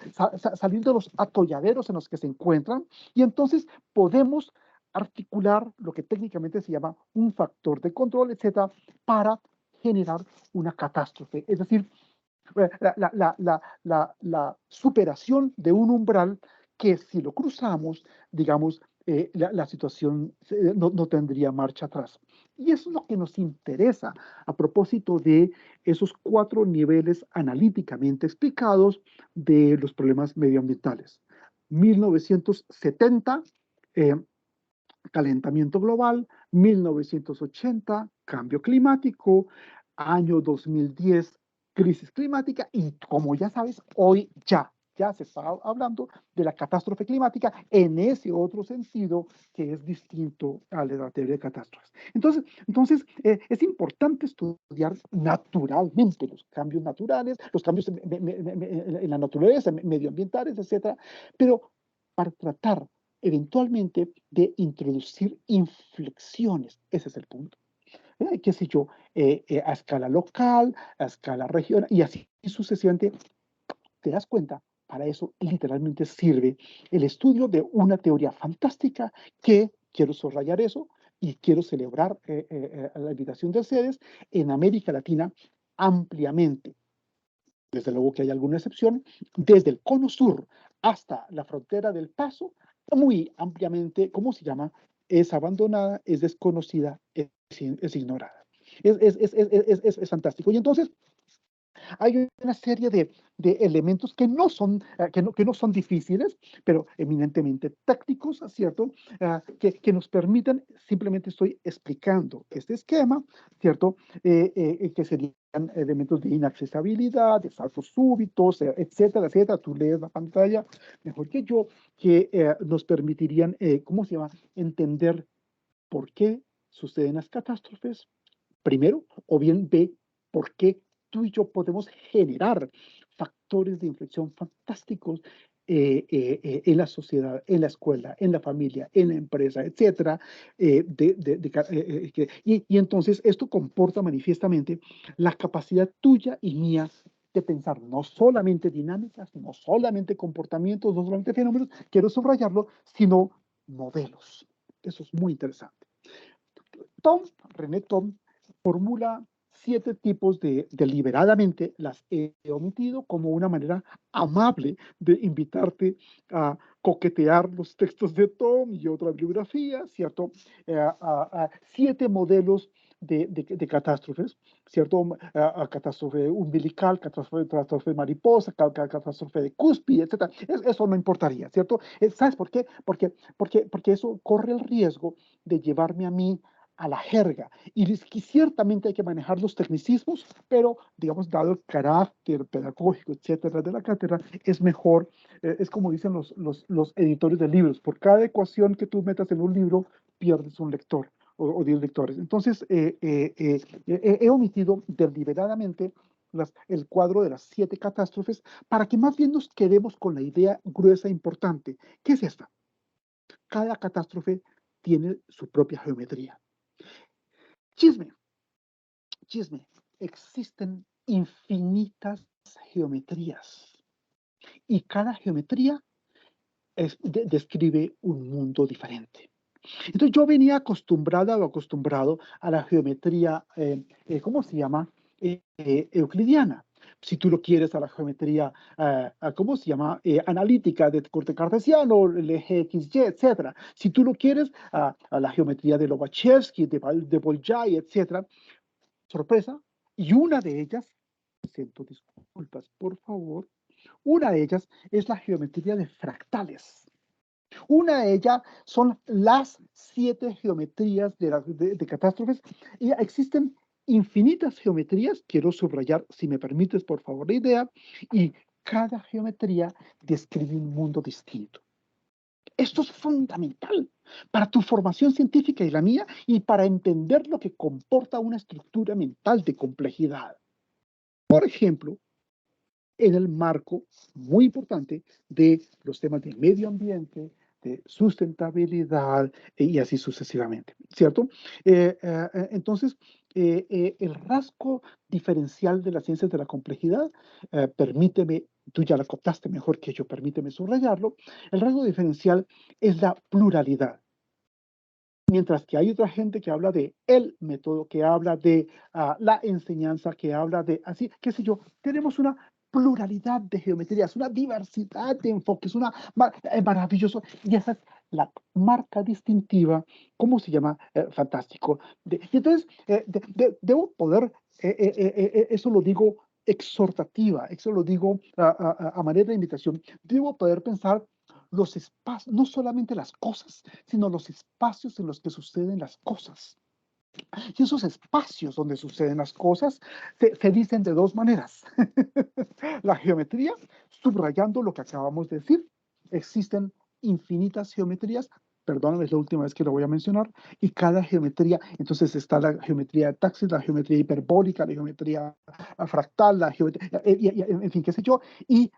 salir de los atolladeros en los que se encuentran, y entonces podemos articular lo que técnicamente se llama un factor de control, etcétera, para generar una catástrofe. Es decir, la superación de un umbral que si lo cruzamos, digamos, la situación no tendría marcha atrás. Y eso es lo que nos interesa a propósito de esos 4 niveles analíticamente explicados de los problemas medioambientales. 1970, eh, calentamiento global; 1980, cambio climático; año 2010, crisis climática; y como ya sabes, hoy ya se está hablando de la catástrofe climática en ese otro sentido que es distinto a la teoría de catástrofes. Entonces es importante estudiar naturalmente los cambios naturales, los cambios en la naturaleza, medioambientales, etcétera, pero para tratar eventualmente de introducir inflexiones. Ese es el punto. Qué sé yo, a escala local, a escala regional, y así sucesivamente. ¿Te das cuenta? Para eso literalmente sirve el estudio de una teoría fantástica que, quiero subrayar eso, y quiero celebrar la invitación de ustedes, en América Latina ampliamente. Desde luego que hay alguna excepción, desde el cono sur hasta la frontera del Paso, muy ampliamente, ¿cómo se llama? Es abandonada, es desconocida, es ignorada. Es fantástico. Y entonces, hay una serie de elementos que no son difíciles, pero eminentemente tácticos, ¿cierto? Que nos permiten, simplemente estoy explicando este esquema, ¿cierto? Que serían elementos de inaccesibilidad, de saltos súbitos, etcétera, etcétera. Tú lees la pantalla mejor que yo, que nos permitirían, ¿cómo se llama?, entender por qué suceden las catástrofes, primero, o bien B, por qué tú y yo podemos generar factores de inflexión fantásticos en la sociedad, en la escuela, en la familia, en la empresa, etcétera. Y entonces esto comporta manifiestamente la capacidad tuya y mía de pensar no solamente dinámicas, no solamente comportamientos, no solamente fenómenos, quiero subrayarlo, sino modelos. Eso es muy interesante. René Tom formula 7 tipos de deliberadamente las he omitido como una manera amable de invitarte a coquetear los textos de Tom y otra bibliografía, ¿cierto? 7 modelos de catástrofes, ¿cierto? Catástrofe umbilical, catástrofe mariposa, catástrofe de cúspide, etc. Eso no importaría, ¿cierto? ¿Sabes por qué? Porque eso corre el riesgo de llevarme a mí a la jerga. Y ciertamente hay que manejar los tecnicismos, pero, digamos, dado el carácter pedagógico, etcétera, de la cátedra, es mejor, es como dicen los editores de libros, por cada ecuación que tú metas en un libro, pierdes un lector. 10 lectores. Entonces, he omitido deliberadamente el cuadro de las 7 catástrofes para que más bien nos quedemos con la idea gruesa e importante. ¿Qué es esta? Cada catástrofe tiene su propia geometría. Chisme, chisme. Existen infinitas geometrías y cada geometría describe un mundo diferente. Entonces yo venía acostumbrada o acostumbrado a la geometría, ¿cómo se llama? Euclidiana. Si tú lo quieres a la geometría, ¿cómo se llama? Analítica de corte cartesiano, el eje X, Y, etc. Si tú lo quieres a la geometría de Lobachevsky, de Bolyai, etc. Sorpresa. Y una de ellas, siento disculpas, por favor, una de ellas es la geometría de fractales. Una de ellas son las 7 geometrías de catástrofes y existen infinitas geometrías, quiero subrayar, si me permites, por favor, la idea, y cada geometría describe un mundo distinto. Esto es fundamental para tu formación científica y la mía y para entender lo que comporta una estructura mental de complejidad. Por ejemplo, en el marco muy importante de los temas de medio ambiente, de sustentabilidad y así sucesivamente, ¿cierto? Entonces, el rasgo diferencial de las ciencias de la complejidad, permíteme, tú ya la captaste mejor que yo, permíteme subrayarlo, el rasgo diferencial es la pluralidad. Mientras que hay otra gente que habla de el método, que habla de la enseñanza, que habla de así, qué sé yo, tenemos una pluralidad de geometrías, una diversidad de enfoques, maravilloso, y esa es la marca distintiva, ¿cómo se llama? Fantástico. Y entonces, debo poder, eso lo digo exhortativa, eso lo digo a manera de invitación, debo poder pensar los espacios, no solamente las cosas, sino los espacios en los que suceden las cosas. Y esos espacios donde suceden las cosas se dicen de dos maneras. La geometría, subrayando lo que acabamos de decir, existen infinitas geometrías, perdóname, es la última vez que lo voy a mencionar, y cada geometría, entonces está la geometría de Taxis, la geometría hiperbólica, la geometría fractal, la geometría, en fin, qué sé yo, y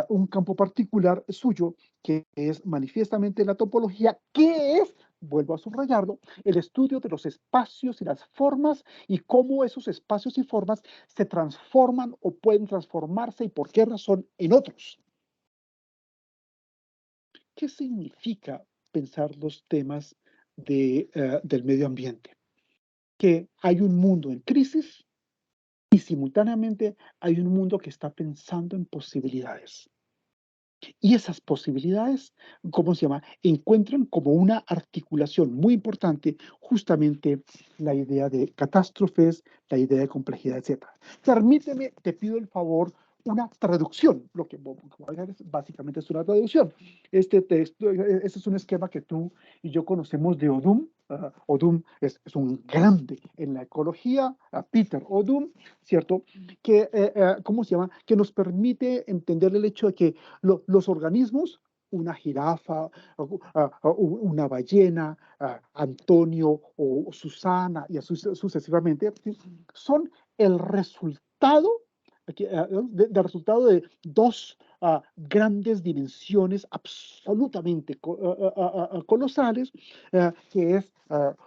un campo particular suyo, que es manifiestamente la topología, que es, vuelvo a subrayarlo, el estudio de los espacios y las formas y cómo esos espacios y formas se transforman o pueden transformarse y por qué razón en otros. ¿Qué significa pensar los temas del medio ambiente? Que hay un mundo en crisis y simultáneamente hay un mundo que está pensando en posibilidades. Y esas posibilidades, ¿cómo se llama? Encuentran como una articulación muy importante justamente la idea de catástrofes, la idea de complejidad, etc. Permíteme, te pido el favor, una traducción. Lo que voy a hacer básicamente es una traducción. Este texto, este es un esquema que tú y yo conocemos de Odum. Odum es un grande en la ecología, Peter Odum, ¿cierto? Que, ¿cómo se llama? Que nos permite entender el hecho de que los organismos, una jirafa, una ballena, Antonio o Susana y así sucesivamente, son el resultado, del resultado de dos grandes dimensiones absolutamente colosales, que es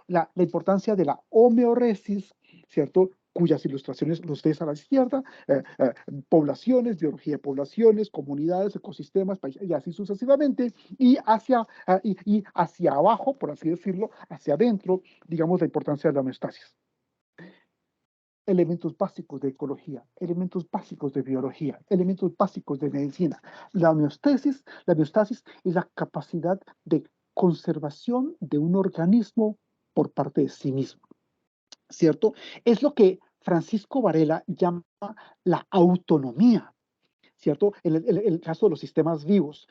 la importancia de la homeoresis, ¿cierto? Cuyas ilustraciones los ves a la izquierda, poblaciones, biología de poblaciones, comunidades, ecosistemas, y así sucesivamente, y hacia abajo, por así decirlo, hacia adentro, digamos, la importancia de la homeostasis. Elementos básicos de ecología, elementos básicos de biología, elementos básicos de medicina. La homeostasis es la capacidad de conservación de un organismo por parte de sí mismo, ¿cierto? Es lo que Francisco Varela llama la autonomía, ¿cierto? El caso de los sistemas vivos.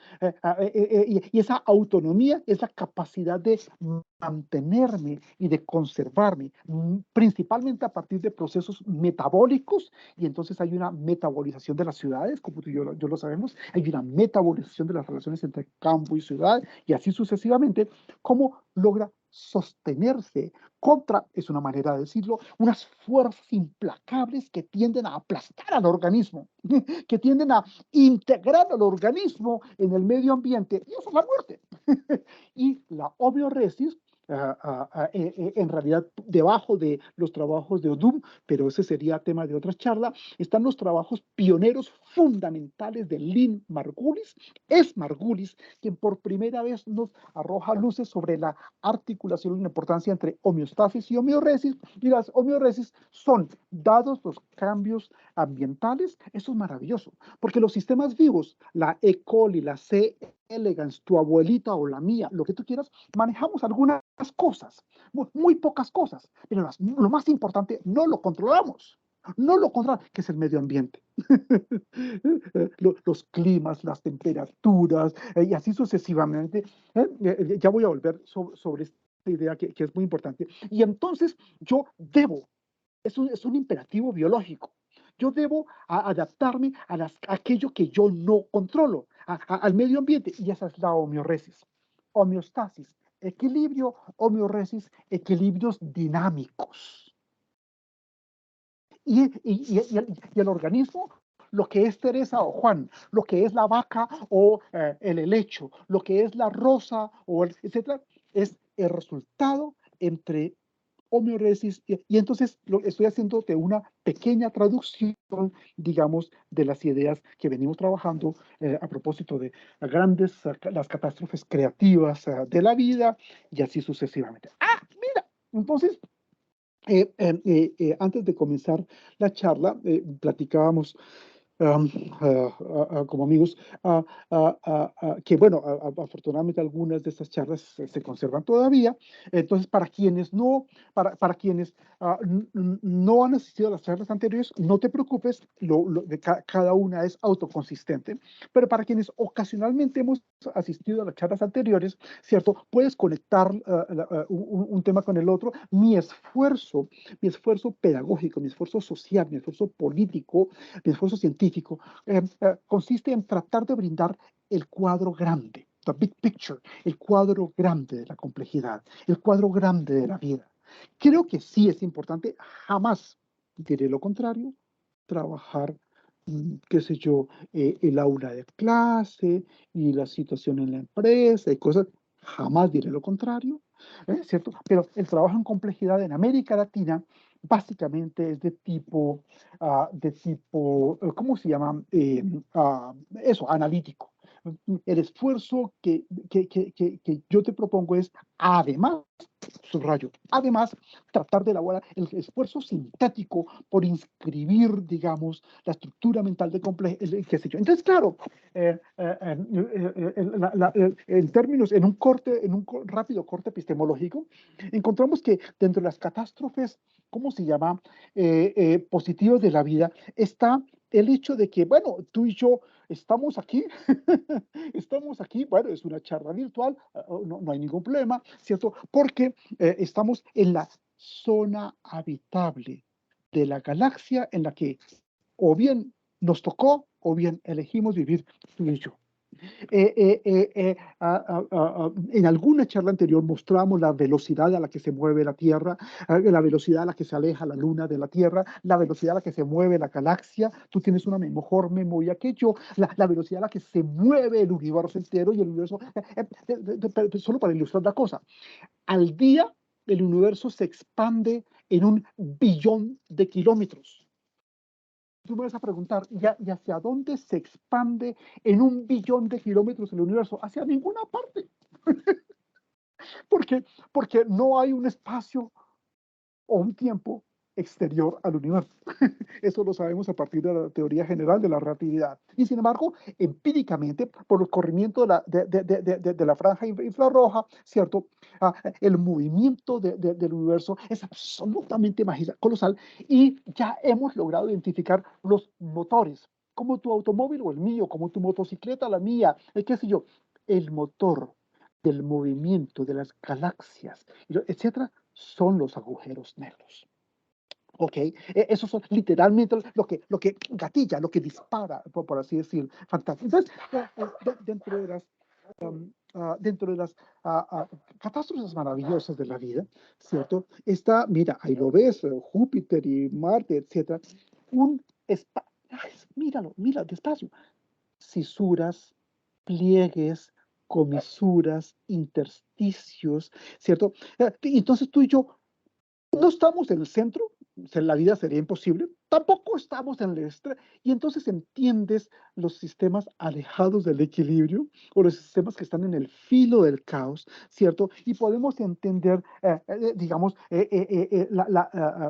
Y esa autonomía es la capacidad de mantenerme y de conservarme, principalmente a partir de procesos metabólicos, y entonces hay una metabolización de las ciudades, como tú y yo lo sabemos, hay una metabolización de las relaciones entre campo y ciudad, y así sucesivamente, cómo logra sostenerse contra, es una manera de decirlo, unas fuerzas implacables que tienden a aplastar al organismo, que tienden a integrar al organismo en el medio ambiente, y eso es la muerte. Y la homeoresis, en realidad debajo de los trabajos de Odum, pero ese sería tema de otra charla, están los trabajos pioneros fundamentales de Lynn Margulis. Es Margulis quien por primera vez nos arroja luces sobre la articulación y la importancia entre homeostasis y homeoresis. Y las homeoresis son, dados los cambios ambientales, eso es maravilloso, porque los sistemas vivos, la E. coli, la C. elegans, tu abuelita o la mía, lo que tú quieras, manejamos algunas cosas, muy pocas cosas, pero lo más importante no lo controlamos. No lo controlamos, que es el medio ambiente. Los climas, las temperaturas, y así sucesivamente. Ya voy a volver sobre esta idea que es muy importante. Y entonces yo debo, es un imperativo biológico. Yo debo adaptarme a aquello que yo no controlo, al medio ambiente, y esa es la homeoresis. Homeostasis, equilibrio, homeoresis, equilibrios dinámicos. Y el organismo, lo que es Teresa o Juan, lo que es la vaca o el helecho, lo que es la rosa, o etcétera, es el resultado entre homeoresis, y entonces estoy haciéndote una pequeña traducción, digamos, de las ideas que venimos trabajando a propósito de las catástrofes creativas de la vida, y así sucesivamente. Ah, mira, entonces, antes de comenzar la charla, platicábamos um, como amigos, que bueno, afortunadamente algunas de estas charlas se conservan todavía. Entonces, para quienes no han asistido a las charlas anteriores, no te preocupes, cada una es autoconsistente, pero para quienes ocasionalmente hemos asistido a las charlas anteriores, ¿cierto? Puedes conectar un tema con el otro. Mi esfuerzo pedagógico, mi esfuerzo social, mi esfuerzo político, mi esfuerzo científico, consiste en tratar de brindar el cuadro grande, the big picture, el cuadro grande de la complejidad, el cuadro grande de la vida. Creo que sí es importante, jamás diré lo contrario, trabajar, qué sé yo, el aula de clase y la situación en la empresa y cosas, jamás diré lo contrario, ¿cierto? Pero el trabajo en complejidad en América Latina básicamente es ¿cómo se llama? Eso, analítico. El esfuerzo que yo te propongo es, además, subrayo, además, tratar de elaborar el esfuerzo sintético por inscribir, digamos, la estructura mental de complejidad, qué sé yo. Entonces, claro, en términos, en un rápido corte epistemológico, encontramos que dentro de las catástrofes, ¿cómo se llama? Positivas de la vida, está el hecho de que, bueno, tú y yo estamos aquí, estamos aquí, bueno, es una charla virtual, no hay ningún problema, ¿cierto? Porque estamos en la zona habitable de la galaxia en la que o bien nos tocó o bien elegimos vivir tú y yo. En alguna charla anterior mostramos la velocidad a la que se mueve la Tierra, la velocidad a la que se aleja la Luna de la Tierra, la velocidad a la que se mueve la galaxia. Tú tienes una mejor memoria que yo, la velocidad a la que se mueve el universo entero y el universo. Solo para ilustrar la cosa, al día el universo se expande en 1 billón de kilómetros. Tú me vas a preguntar, ¿y hacia dónde se expande en 1 billón de kilómetros el universo? Hacia ninguna parte. Porque, porque no hay un espacio o un tiempo exterior al universo. Eso lo sabemos a partir de la teoría general de la relatividad. Y sin embargo, empíricamente, por el corrimiento de la franja infrarroja, ¿cierto? El movimiento del universo es absolutamente colosal, y ya hemos logrado identificar los motores, como tu automóvil o el mío, como tu motocicleta, la mía, qué sé yo, el motor del movimiento de las galaxias, etcétera, son los agujeros negros. ¿Ok? Esos son literalmente lo que gatilla, lo que dispara, por así decir, fantástico. Entonces, dentro de las dentro de las catástrofes maravillosas de la vida, ¿cierto? Está, mira, ahí lo ves, Júpiter y Marte, etcétera, un espacio, míralo, mira, despacio, cisuras, pliegues, comisuras, intersticios, ¿cierto? Entonces tú y yo no estamos en el centro, la vida sería imposible, tampoco estamos en el extremo, y entonces entiendes los sistemas alejados del equilibrio o los sistemas que están en el filo del caos, ¿cierto? Y podemos entender, digamos,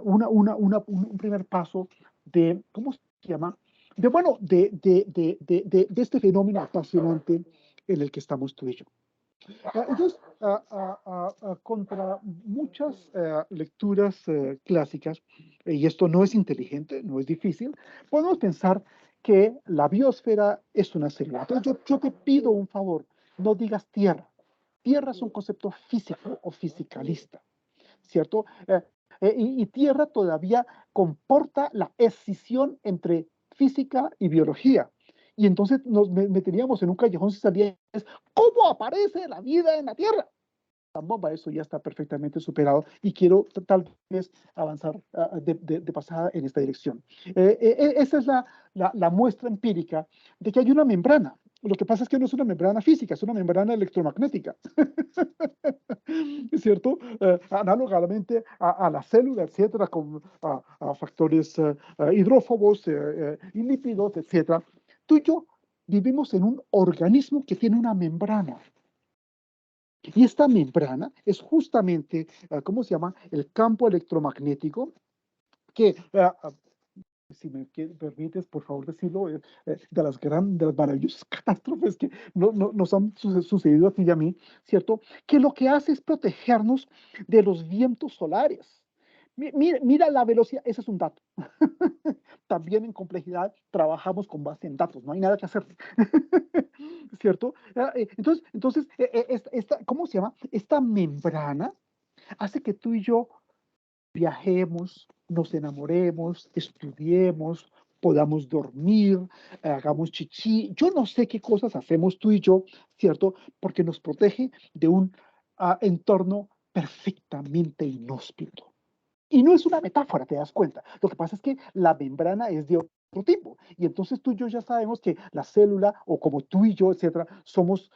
un primer paso de, ¿cómo se llama? De, bueno, de este fenómeno apasionante en el que estamos tú y yo. Entonces, contra muchas lecturas clásicas, y esto no es inteligente, no es difícil, podemos pensar que la biosfera es una célula. Entonces, yo te pido un favor, no digas tierra. Tierra es un concepto físico o fisicalista, ¿cierto? Y tierra todavía comporta la escisión entre física y biología. Y entonces nos meteríamos en un callejón si salía, ¿cómo aparece la vida en la Tierra? La bomba, eso ya está perfectamente superado y quiero tal vez avanzar de pasada en esta dirección. Esa es la muestra empírica de que hay una membrana. Lo que pasa es que no es una membrana física, es una membrana electromagnética. ¿Es cierto? Análogamente a la célula, etcétera, con factores hidrófobos y lípidos, etcétera. Tú y yo vivimos en un organismo que tiene una membrana. Y esta membrana es justamente, ¿cómo se llama? El campo electromagnético que, si me permites, por favor, decirlo, de las maravillosas catástrofes que nos han sucedido a ti y a mí, ¿cierto? Que lo que hace es protegernos de los vientos solares. Mira la velocidad, ese es un dato. También en complejidad trabajamos con base en datos, no hay nada que hacer. ¿Cierto? Entonces ¿cómo se llama? Esta membrana hace que tú y yo viajemos, nos enamoremos, estudiemos, podamos dormir, hagamos chichi. Yo no sé qué cosas hacemos tú y yo, ¿cierto? Porque nos protege de un entorno perfectamente inhóspito. Y no es una metáfora, te das cuenta. Lo que pasa es que la membrana es de otro tipo. Y entonces tú y yo ya sabemos que la célula, o como tú y yo, etcétera, somos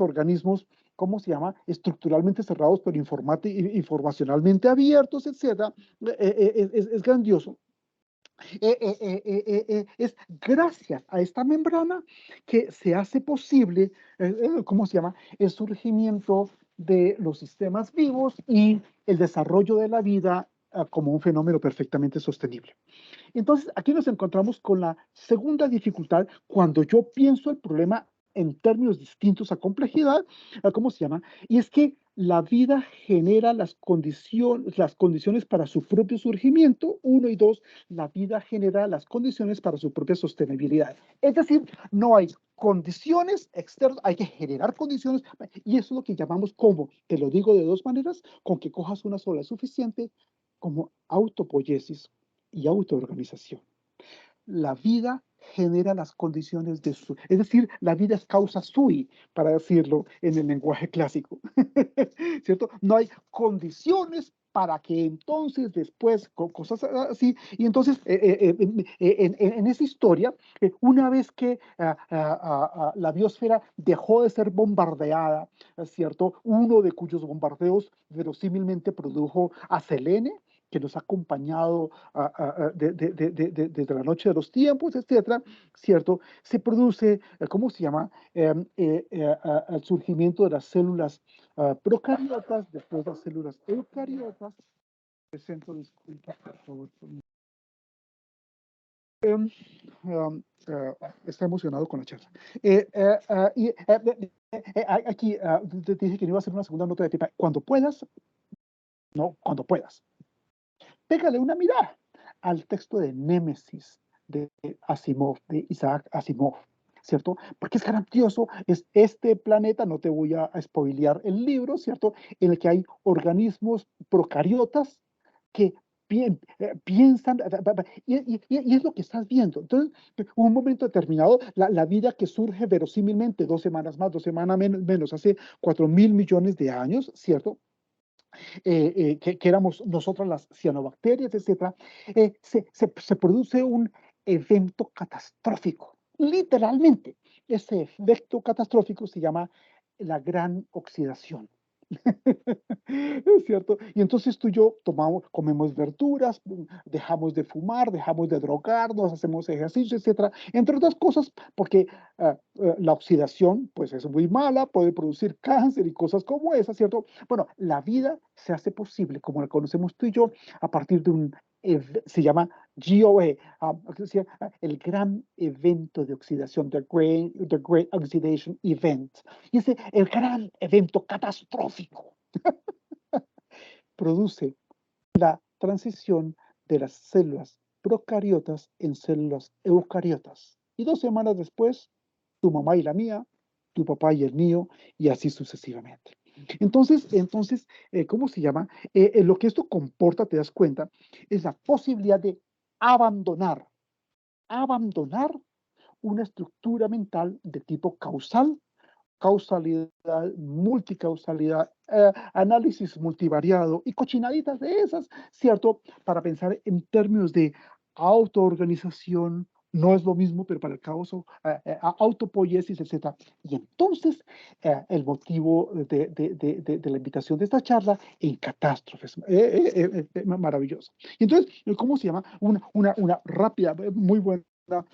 organismos, ¿cómo se llama? Estructuralmente cerrados, pero informacionalmente abiertos, etcétera. Es grandioso. Es gracias a esta membrana que se hace posible, ¿cómo se llama? El surgimiento de los sistemas vivos y el desarrollo de la vida como un fenómeno perfectamente sostenible. Entonces, aquí nos encontramos con la segunda dificultad cuando yo pienso el problema en términos distintos a complejidad, ¿cómo se llama? Y es que la vida genera las condiciones para su propio surgimiento, uno, y dos, la vida genera las condiciones para su propia sostenibilidad. Es decir, no hay condiciones externas, hay que generar condiciones, y eso es lo que llamamos como, te lo digo de dos maneras, con que cojas una sola es suficiente, como autopoiesis y autoorganización. La vida genera las condiciones de su, es decir, la vida es causa sui, para decirlo en el lenguaje clásico, ¿cierto? No hay condiciones para que entonces después, con cosas así, y entonces en esa historia, una vez que la biosfera dejó de ser bombardeada, ¿cierto? Uno de cuyos bombardeos verosímilmente produjo a Selene, que nos ha acompañado desde la noche de los tiempos, etcétera, ¿cierto? Se produce, ¿cómo se llama? El surgimiento de las células procariotas, después las células eucariotas. Presento, disculpas, por favor. Um, está emocionado con la charla. Aquí te dije que no iba a hacer una segunda nota de pipa. Cuando puedas, no, cuando puedas. Pégale una mirada al texto de Némesis de Asimov, de Isaac Asimov, ¿cierto? Porque es grandioso, es este planeta, no te voy a spoilear el libro, ¿cierto? En el que hay organismos procariotas que piensan, y es lo que estás viendo. Entonces, un momento determinado, la vida que surge verosímilmente 2 semanas más, 2 semanas menos, hace 4.000 millones de años, ¿cierto? Que éramos nosotras las cianobacterias, etcétera, se produce un evento catastrófico. Literalmente, ese efecto catastrófico se llama la gran oxidación. ¿Es cierto? Y entonces tú y yo comemos verduras, dejamos de fumar, dejamos de drogarnos, hacemos ejercicio, etcétera, entre otras cosas, porque la oxidación, pues es muy mala, puede producir cáncer y cosas como esas, ¿cierto? Bueno, la vida se hace posible, como la conocemos tú y yo, a partir de se llama GOE, el gran evento de oxidación, the great Oxidation Event. Y ese, el gran evento catastrófico, produce la transición de las células procariotas en células eucariotas. Y 2 semanas después, tu mamá y la mía, tu papá y el mío, y así sucesivamente. Entonces, ¿cómo se llama? Lo que esto comporta, te das cuenta, es la posibilidad de abandonar, abandonar una estructura mental de tipo causal, causalidad, multicausalidad, análisis multivariado y cochinaditas de esas, ¿cierto? Para pensar en términos de autoorganización, no es lo mismo, pero para el caso, autopoiesis, etc. Y entonces, el motivo de la invitación de esta charla en catástrofes, maravilloso. Y entonces, ¿cómo se llama? Una rápida, muy buena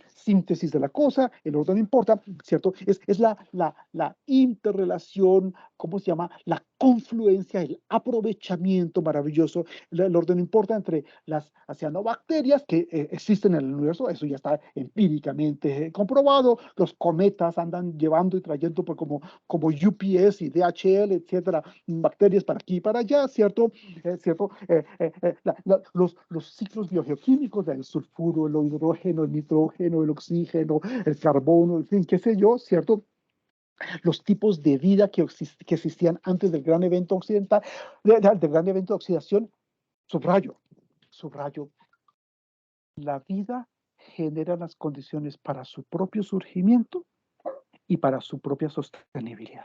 síntesis de la cosa, el orden importa, ¿cierto? Es la interrelación, ¿cómo se llama? La confluencia, el aprovechamiento maravilloso, el orden importa entre las cianobacterias que existen en el universo, eso ya está empíricamente comprobado, los cometas andan llevando y trayendo pues, como UPS y DHL, etcétera, bacterias para aquí y para allá, ¿cierto? ¿Cierto? Los ciclos biogeoquímicos del sulfuro, el hidrógeno, el nitrógeno, el oxígeno, el carbono, en fin, qué sé yo, ¿cierto? Los tipos de vida que existían antes del gran evento occidental, del gran evento de oxidación, subrayo, subrayo, la vida genera las condiciones para su propio surgimiento y para su propia sostenibilidad.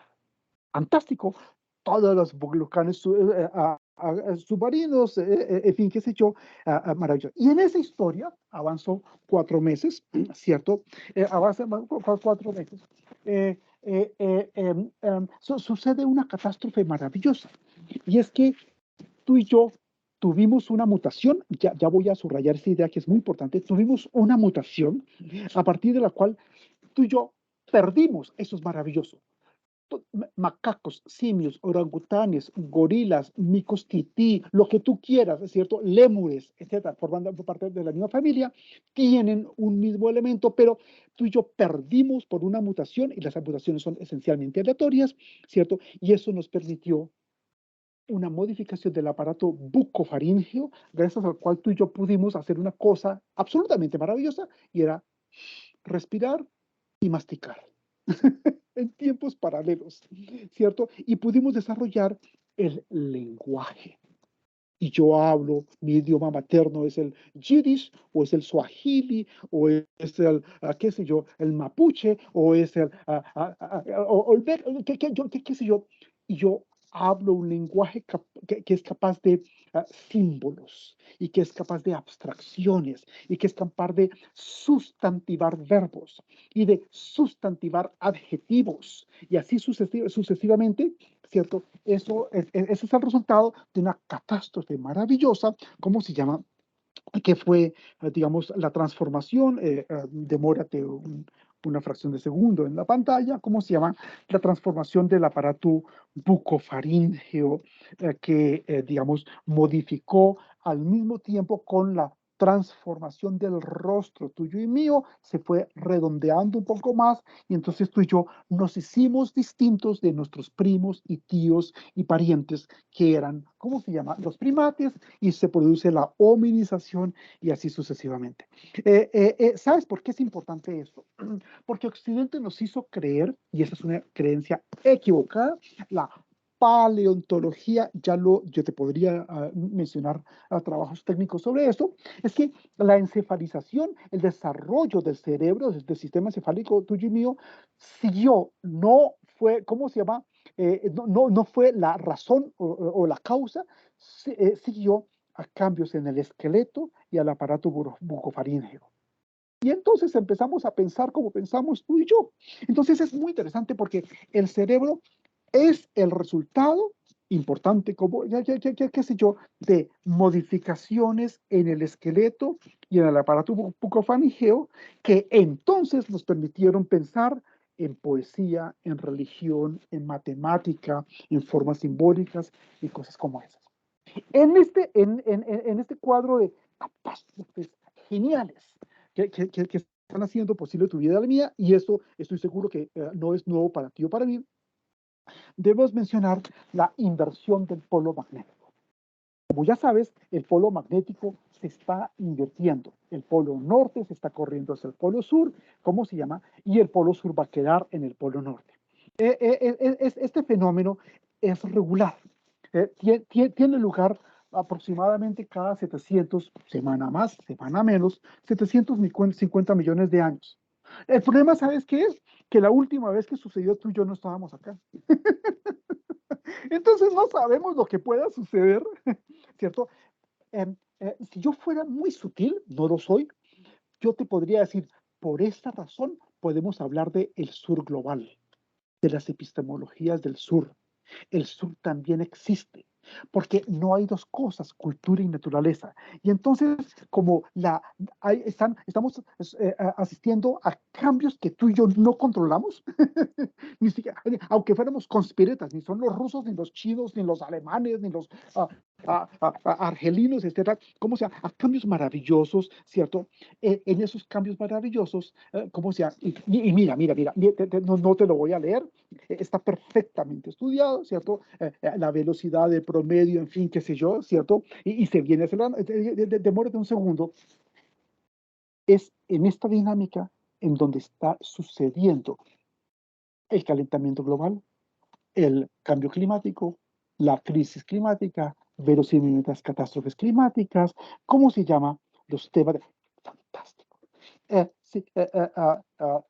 Fantástico. Todos los volcanes submarinos, en fin, qué sé yo, maravilloso. Y en esa historia avanzó 4 meses, ¿cierto? Avanza 4 meses. Sucede una catástrofe maravillosa. Y es que tú y yo tuvimos una mutación, ya voy a subrayar esta idea que es muy importante, tuvimos una mutación a partir de la cual tú y yo perdimos, eso es maravilloso, macacos, simios, orangutanes, gorilas, micos tití, lo que tú quieras, ¿es cierto? Lémures, etcétera, formando parte de la misma familia, tienen un mismo elemento, pero tú y yo perdimos por una mutación, y las mutaciones son esencialmente aleatorias, ¿cierto? Y eso nos permitió una modificación del aparato bucofaríngeo, gracias al cual tú y yo pudimos hacer una cosa absolutamente maravillosa, y era respirar y masticar en tiempos paralelos, ¿cierto? Y pudimos desarrollar el lenguaje. Y yo hablo, mi idioma materno es el Yiddish, o es el Swahili, o es el, qué sé yo, el Mapuche, o es el, o el qué sé yo. Y yo hablo un lenguaje que es capaz de símbolos, y que es capaz de abstracciones, y que es capaz de sustantivar verbos, y de sustantivar adjetivos, y así sucesivamente, ¿cierto? Ese es el resultado de una catástrofe maravillosa, ¿cómo se llama? Que fue, digamos, la transformación, demórate una fracción de segundo en la pantalla, ¿cómo se llama? La transformación del aparato bucofaríngeo, que, digamos, modificó al mismo tiempo con la transformación del rostro tuyo y mío, se fue redondeando un poco más, y entonces tú y yo nos hicimos distintos de nuestros primos y tíos y parientes que eran, ¿cómo se llama? Los primates, y se produce la hominización y así sucesivamente. ¿Sabes por qué es importante esto? Porque Occidente nos hizo creer, y esa es una creencia equivocada, la paleontología, yo te podría mencionar trabajos técnicos sobre esto, es que la encefalización, el desarrollo del cerebro, del sistema encefálico tuyo y mío, siguió, no fue, ¿cómo se llama? No fue la razón o la causa, siguió a cambios en el esqueleto y al aparato bucofaríngeo. Y entonces empezamos a pensar como pensamos tú y yo. Entonces es muy interesante porque el cerebro es el resultado importante, como qué sé yo, de modificaciones en el esqueleto y en el aparato bucofaríngeo que entonces nos permitieron pensar en poesía, en religión, en matemática, en formas simbólicas y cosas como esas. En este cuadro de catástrofes geniales que están haciendo posible tu vida y la mía, y esto estoy seguro que no es nuevo para ti o para mí, debemos mencionar la inversión del polo magnético. Como ya sabes, el polo magnético se está invirtiendo. El polo norte se está corriendo hacia el polo sur, ¿cómo se llama? Y el polo sur va a quedar en el polo norte. Este fenómeno es regular. Tiene lugar aproximadamente cada 700, semana más, semana menos, 750 millones de años. El problema, ¿sabes qué es? Que la última vez que sucedió tú y yo no estábamos acá. Entonces no sabemos lo que pueda suceder, ¿cierto? Si yo fuera muy sutil, no lo soy, yo te podría decir, por esta razón podemos hablar de el sur global, de las epistemologías del sur. El sur también existe, porque no hay dos cosas, cultura y naturaleza. Y entonces, como estamos asistiendo a cambios que tú y yo no controlamos, ni siquiera, aunque fuéramos conspiretas, ni son los rusos, ni los chinos, ni los alemanes, ni los argelinos, etcétera, como sea, a cambios maravillosos, ¿cierto? En esos cambios maravillosos, como sea, y mira, no te lo voy a leer, está perfectamente estudiado, ¿cierto? La velocidad de promedio, en fin, qué sé yo, ¿cierto? Y se viene acelerando, demórate un segundo. Es en esta dinámica en donde está sucediendo el calentamiento global, el cambio climático, la crisis climática, verosímilmente las catástrofes climáticas, ¿cómo se llama? Los temas de... Fantástico.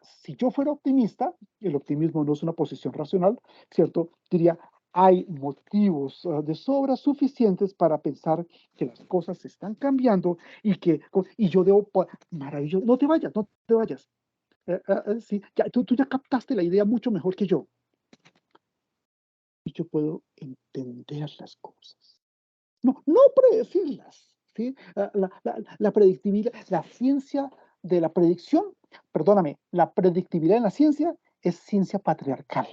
Si yo fuera optimista, el optimismo no es una posición racional, ¿cierto? Diría, hay motivos de sobra suficientes para pensar que las cosas se están cambiando y yo debo, maravilloso, no te vayas, no te vayas. Sí, tú ya captaste la idea mucho mejor que yo. Y yo puedo entender las cosas. No predecirlas. ¿Sí? La predictibilidad, la ciencia de la predicción, perdóname, la predictibilidad en la ciencia es ciencia patriarcal,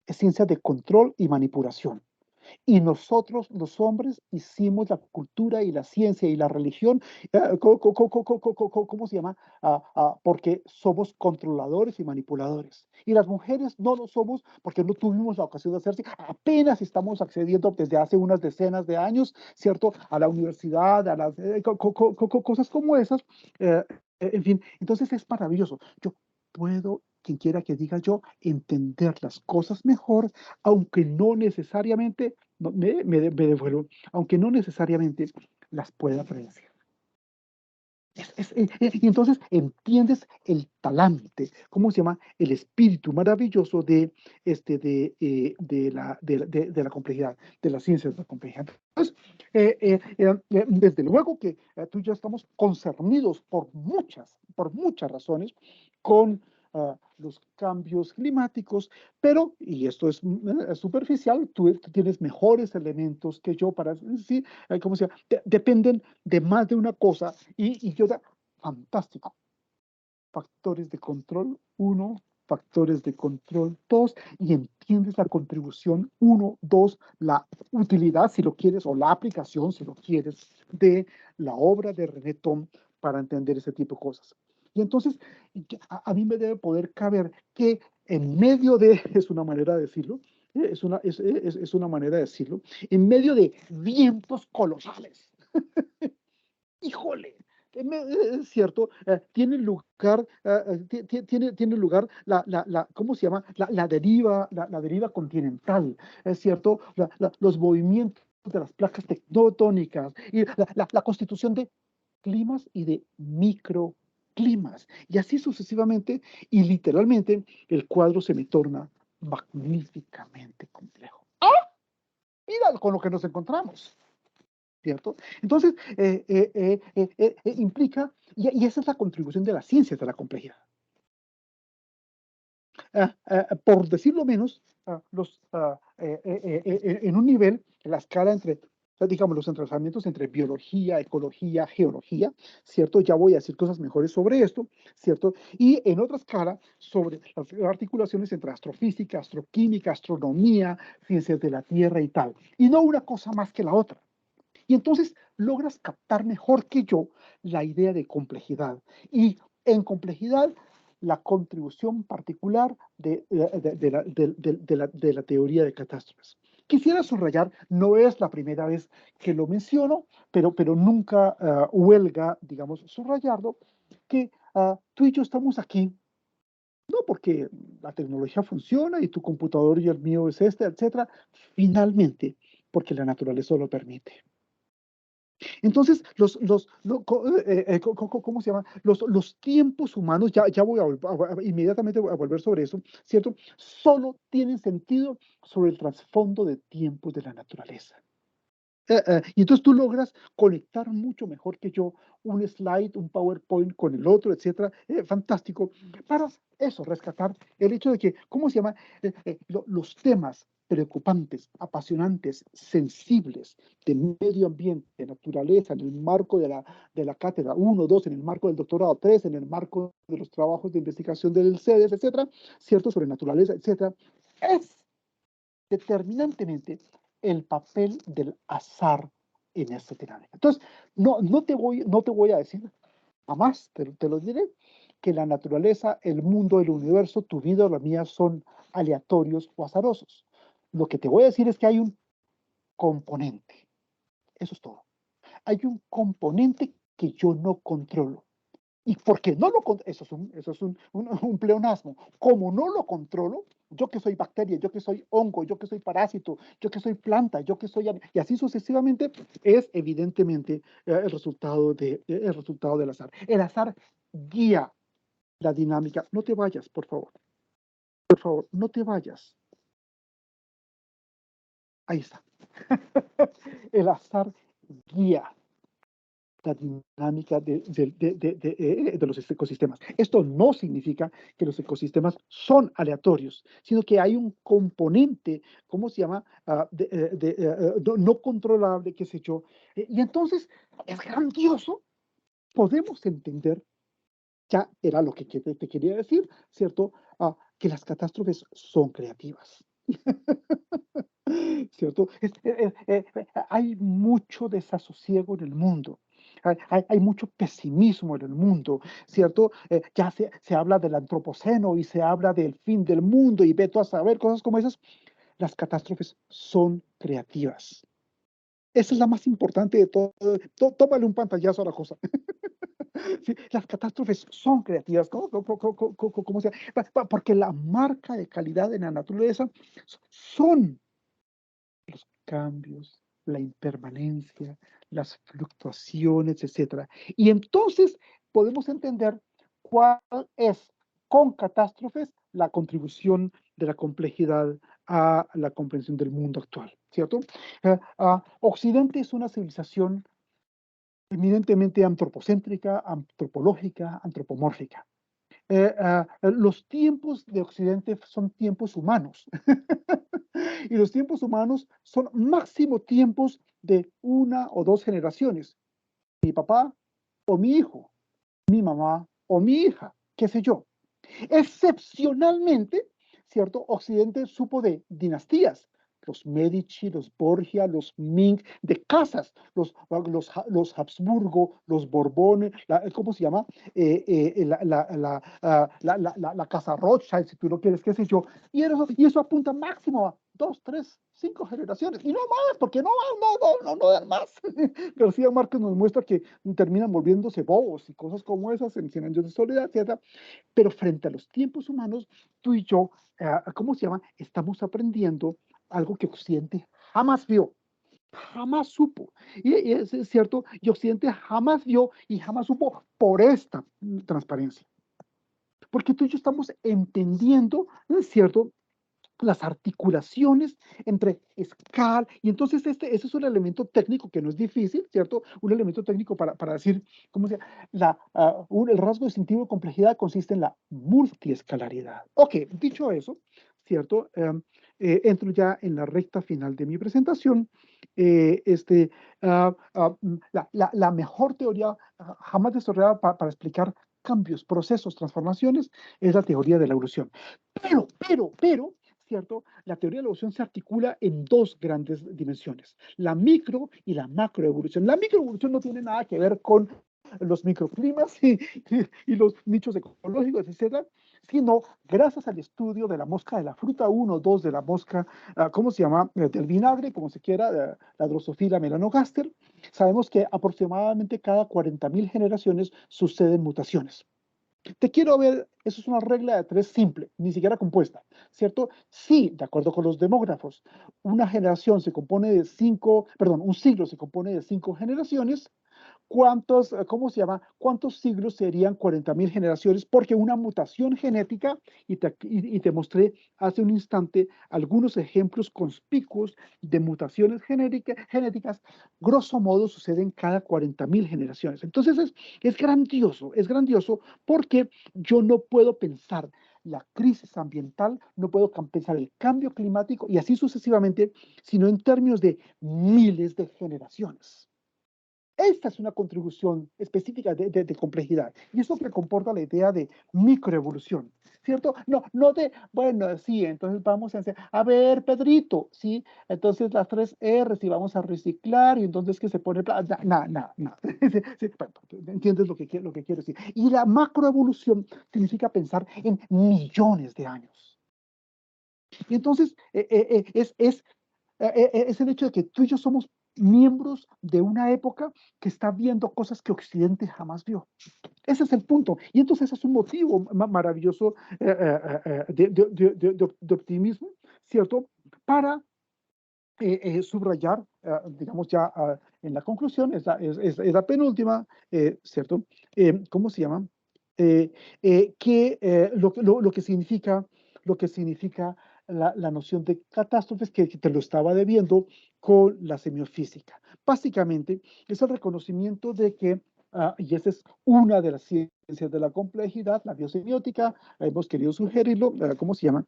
es ciencia de control y manipulación. Y nosotros, los hombres, hicimos la cultura y la ciencia y la religión, ¿cómo se llama? Porque somos controladores y manipuladores. Y las mujeres no lo somos porque no tuvimos la ocasión de hacerse. Apenas estamos accediendo desde hace unas decenas de años, ¿cierto? A la universidad, a las cosas como esas. En fin, entonces es maravilloso. Yo puedo, quien quiera que diga yo, entender las cosas mejor, aunque no necesariamente me devuelvo, aunque no necesariamente las pueda predecir. Y entonces entiendes el talante, ¿cómo se llama? El espíritu maravilloso de la complejidad, de las ciencias de la complejidad. Entonces, desde luego que tú y yo estamos concernidos por muchas razones con los cambios climáticos, pero, y esto es superficial, tú tienes mejores elementos que yo para, sí, ¿cómo se llama? Dependen de más de una cosa y yo, fantástico. Factores de control 1, factores de control 2, y entiendes la contribución 1, 2, la utilidad, si lo quieres, o la aplicación, si lo quieres, de la obra de René Thom para entender ese tipo de cosas. Y entonces, a mí me debe poder caber que en medio de, es una manera de decirlo, es una manera de decirlo, en medio de vientos colosales, híjole, en ¿cierto? Tiene lugar, tiene lugar ¿cómo se llama? La deriva continental, ¿es cierto? Los movimientos de las placas tectónicas y la constitución de climas y de microclimas, y así sucesivamente, y literalmente el cuadro se me torna magníficamente complejo. ¡Ah! Mira con lo que nos encontramos. ¿Cierto? Entonces, implica, y esa es la contribución de las ciencias de la complejidad. Por decirlo menos, en un nivel, la escala entre, digamos, los entrelazamientos entre biología, ecología, geología, ¿cierto? Ya voy a decir cosas mejores sobre esto, ¿cierto? Y en otra escala, sobre las articulaciones entre astrofísica, astroquímica, astronomía, ciencias de la Tierra y tal. Y no una cosa más que la otra. Y entonces logras captar mejor que yo la idea de complejidad. Y en complejidad, la contribución particular de la teoría de catástrofes. Quisiera subrayar, no es la primera vez que lo menciono, pero nunca huelga, digamos, subrayarlo, que tú y yo estamos aquí, no porque la tecnología funciona y tu computador y el mío es este, etcétera, finalmente, porque la naturaleza lo permite. Entonces, ¿cómo se llama? Los tiempos humanos, ya voy inmediatamente a volver sobre eso, ¿cierto? Solo tienen sentido sobre el trasfondo de tiempos de la naturaleza. Y entonces tú logras conectar mucho mejor que yo un slide, un PowerPoint con el otro, etcétera. Fantástico. Para eso, rescatar el hecho de que, ¿cómo se llama? Los temas preocupantes, apasionantes, sensibles de medio ambiente, de naturaleza, en el marco de la cátedra 1, 2, en el marco del doctorado 3, en el marco de los trabajos de investigación del CEDES, etcétera, ¿cierto? Sobre naturaleza, etcétera, es determinantemente el papel del azar en esta dinámica. Entonces, no te voy a decir, jamás te lo diré, que la naturaleza, el mundo, el universo, tu vida o la mía son aleatorios o azarosos. Lo que te voy a decir es que hay un componente. Eso es todo. Hay un componente que yo no controlo. Y porque no lo controlo, eso es un pleonasmo. Como no lo controlo, yo que soy bacteria, yo que soy hongo, yo que soy parásito, yo que soy planta, yo que soy... Y así sucesivamente, es evidentemente el resultado del azar. El azar guía la dinámica. No te vayas, por favor. Por favor, no te vayas. Ahí está. El azar guía la dinámica de los ecosistemas. Esto no significa que los ecosistemas son aleatorios, sino que hay un componente, ¿cómo se llama? No controlable, qué sé yo. Y entonces es grandioso. Podemos entender, ya era lo que te quería decir, ¿cierto? Que las catástrofes son creativas. ¿Cierto? Hay mucho desasosiego en el mundo. Hay mucho pesimismo en el mundo, ¿cierto? Ya se habla del antropoceno y se habla del fin del mundo y ve tú a saber cosas como esas. Las catástrofes son creativas. Esa es la más importante de todo. Tómale un pantallazo a la cosa. Sí, las catástrofes son creativas. ¿Cómo se llama? Porque la marca de calidad en la naturaleza son los cambios, la impermanencia, las fluctuaciones, etcétera. Y entonces podemos entender cuál es, con catástrofes, la contribución de la complejidad a la comprensión del mundo actual, ¿cierto? Occidente es una civilización eminentemente antropocéntrica, antropológica, antropomórfica. Los tiempos de Occidente son tiempos humanos. Y los tiempos humanos son máximo tiempos de una o dos generaciones. Mi papá o mi hijo, mi mamá o mi hija, qué sé yo. Excepcionalmente, ¿cierto? Occidente supo de dinastías, los Medici, los Borgia, los Ming, de casas, los Habsburgo, los Borbones, ¿cómo se llama? La casa Rothschild, si tú lo quieres, qué sé yo. Y eso apunta máximo 2, 3, 5 generaciones, y no más, porque no dan más. García Márquez nos muestra que terminan volviéndose bobos y cosas como esas en 100 años de soledad, etc. Pero frente a los tiempos humanos, tú y yo, ¿cómo se llama? Estamos aprendiendo algo que Occidente jamás vio, jamás supo. Y es cierto, y Occidente jamás vio y jamás supo por esta transparencia. Porque tú y yo estamos entendiendo, ¿no es cierto?, las articulaciones entre escala, y entonces ese es un elemento técnico que no es difícil, ¿cierto? Un elemento técnico para decir, ¿cómo se llama? El rasgo distintivo de complejidad consiste en la multiescalaridad. Ok, dicho eso, ¿cierto? Entro ya en la recta final de mi presentación. La mejor teoría jamás desarrollada para explicar cambios, procesos, transformaciones, es la teoría de la evolución. Pero, ¿cierto? La teoría de la evolución se articula en dos grandes dimensiones, la micro y la macroevolución. La microevolución no tiene nada que ver con los microclimas y los nichos ecológicos, etcétera, sino gracias al estudio de la mosca de la fruta 1, 2 de la mosca, ¿cómo se llama? Del vinagre, como se quiera, la Drosophila melanogaster, sabemos que aproximadamente cada 40.000 generaciones suceden mutaciones. Te quiero ver, eso es una regla de 3 simple, ni siquiera compuesta, ¿cierto? Sí, de acuerdo con los demógrafos, una generación se compone de 5, perdón, un siglo se compone de 5 generaciones. ¿Cuántos, cómo se llama? ¿Cuántos siglos serían 40.000 generaciones? Porque una mutación genética, y te mostré hace un instante algunos ejemplos conspicuos de mutaciones genéticas, grosso modo suceden cada 40.000 generaciones. Entonces es grandioso porque yo no puedo pensar la crisis ambiental, no puedo pensar el cambio climático y así sucesivamente, sino en términos de miles de generaciones. Esta es una contribución específica de complejidad. Y eso que comporta la idea de microevolución, ¿cierto? No de, bueno, sí, entonces vamos a hacer, a ver, Pedrito, ¿sí? Entonces las 3 R, y vamos a reciclar, y entonces que se pone, no. Sí, ¿entiendes lo que quiero decir? Y la macroevolución significa pensar en millones de años. Y entonces es el hecho de que tú y yo somos miembros de una época que está viendo cosas que Occidente jamás vio. Ese es el punto. Y entonces es un motivo maravilloso de optimismo, ¿cierto? Para subrayar, digamos ya en la conclusión, es la penúltima, ¿cierto? ¿Cómo se llama? Lo que significa la noción de catástrofes que te lo estaba debiendo con la semiofísica. Básicamente, es el reconocimiento de que, y esa es una de las ciencias de la complejidad, la biosemiótica, hemos querido sugerirlo, ¿cómo se llama?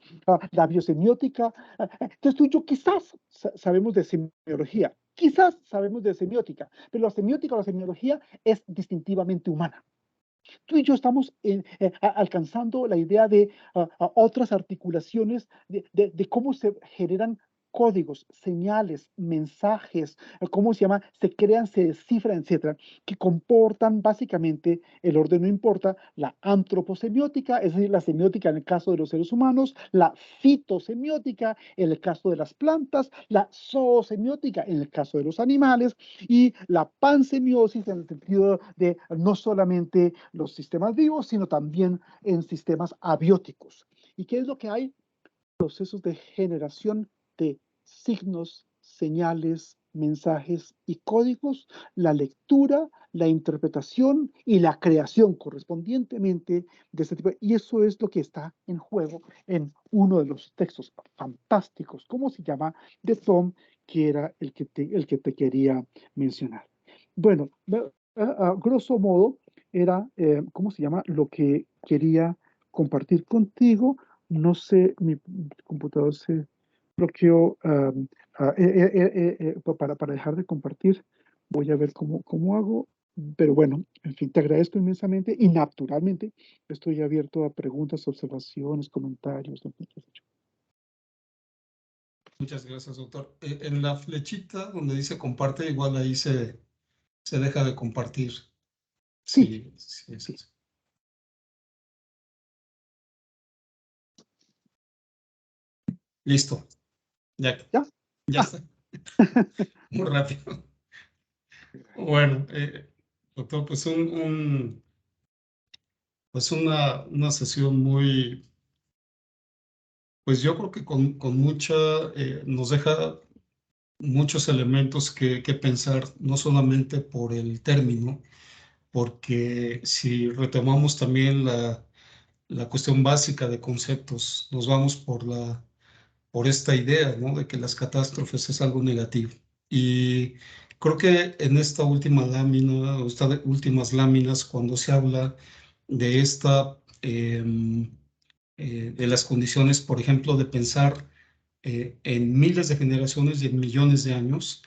La biosemiótica. Entonces tú y yo quizás sabemos de semiología, quizás sabemos de semiótica, pero la semiótica o la semiología es distintivamente humana. Tú y yo estamos alcanzando la idea de otras articulaciones de cómo se generan códigos, señales, mensajes, cómo se llama, se crean, se descifran, etcétera, que comportan básicamente, el orden no importa, la antroposemiótica, es decir, la semiótica en el caso de los seres humanos, la fitosemiótica en el caso de las plantas, la zoosemiótica en el caso de los animales, y la pansemiosis en el sentido de no solamente los sistemas vivos, sino también en sistemas abióticos. ¿Y qué es lo que hay? Procesos de generación de signos, señales, mensajes y códigos, la lectura, la interpretación y la creación correspondientemente de este tipo. Y eso es lo que está en juego en uno de los textos fantásticos, ¿cómo se llama? De Tom, que era el que te quería mencionar. Bueno, grosso modo, era, ¿cómo se llama? Lo que quería compartir contigo. No sé, mi computador se bloqueó para dejar de compartir. Voy a ver cómo hago. Pero bueno, en fin, te agradezco inmensamente y naturalmente estoy abierto a preguntas, observaciones, comentarios. Lo que has hecho. Muchas gracias, doctor. En la flechita donde dice comparte, igual ahí se deja de compartir. Sí, Sí, sí, es sí. así. Listo. Ya, ¿Ya? ya Ah, está. Muy rápido. Bueno, doctor, pues pues una sesión muy, pues yo creo que con mucha, nos deja muchos elementos que pensar, no solamente por el término, porque si retomamos también la cuestión básica de conceptos, nos vamos por esta idea, ¿no? De que las catástrofes es algo negativo. Y creo que en esta última lámina, o estas últimas láminas, cuando se habla de de las condiciones, por ejemplo, de pensar en miles de generaciones y en millones de años,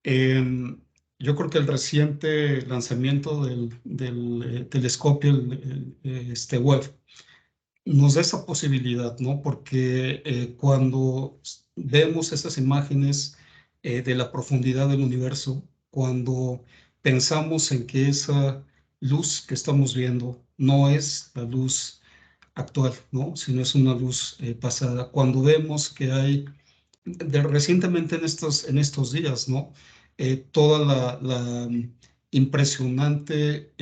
yo creo que el reciente lanzamiento del telescopio, este Webb, nos da esa posibilidad, ¿no? Porque cuando vemos esas imágenes de la profundidad del universo, cuando pensamos en que esa luz que estamos viendo no es la luz actual, ¿no? Sino es una luz pasada, cuando vemos que hay recientemente en estos días, ¿no? Toda la impresionante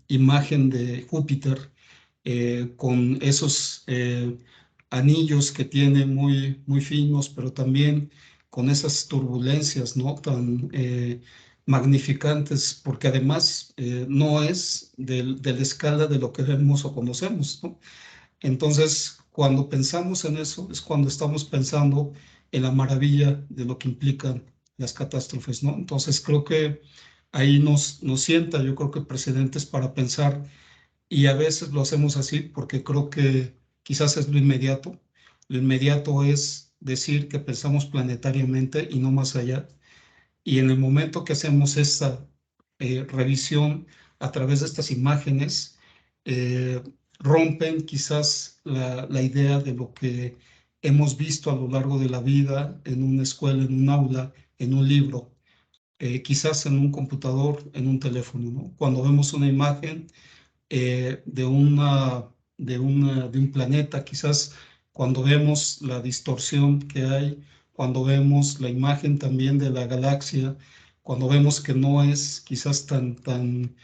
imagen de Júpiter con esos anillos que tiene muy, muy finos, pero también con esas turbulencias, ¿no? Tan magnificantes, porque además no es de la escala de lo que vemos o conocemos, ¿no? Entonces, cuando pensamos en eso, es cuando estamos pensando en la maravilla de lo que implican las catástrofes, ¿no? Entonces, creo que ahí nos sienta, yo creo que precedentes para pensar, y a veces lo hacemos así porque creo que quizás es lo inmediato. Lo inmediato es decir que pensamos planetariamente y no más allá. Y en el momento que hacemos esta revisión a través de estas imágenes, eh, rompen quizás la idea de lo que hemos visto a lo largo de la vida en una escuela, en un aula, en un libro, quizás en un computador, en un teléfono, ¿no? Cuando vemos una imagen de un planeta, quizás cuando vemos la distorsión que hay, cuando vemos la imagen también de la galaxia, cuando vemos que no es quizás tan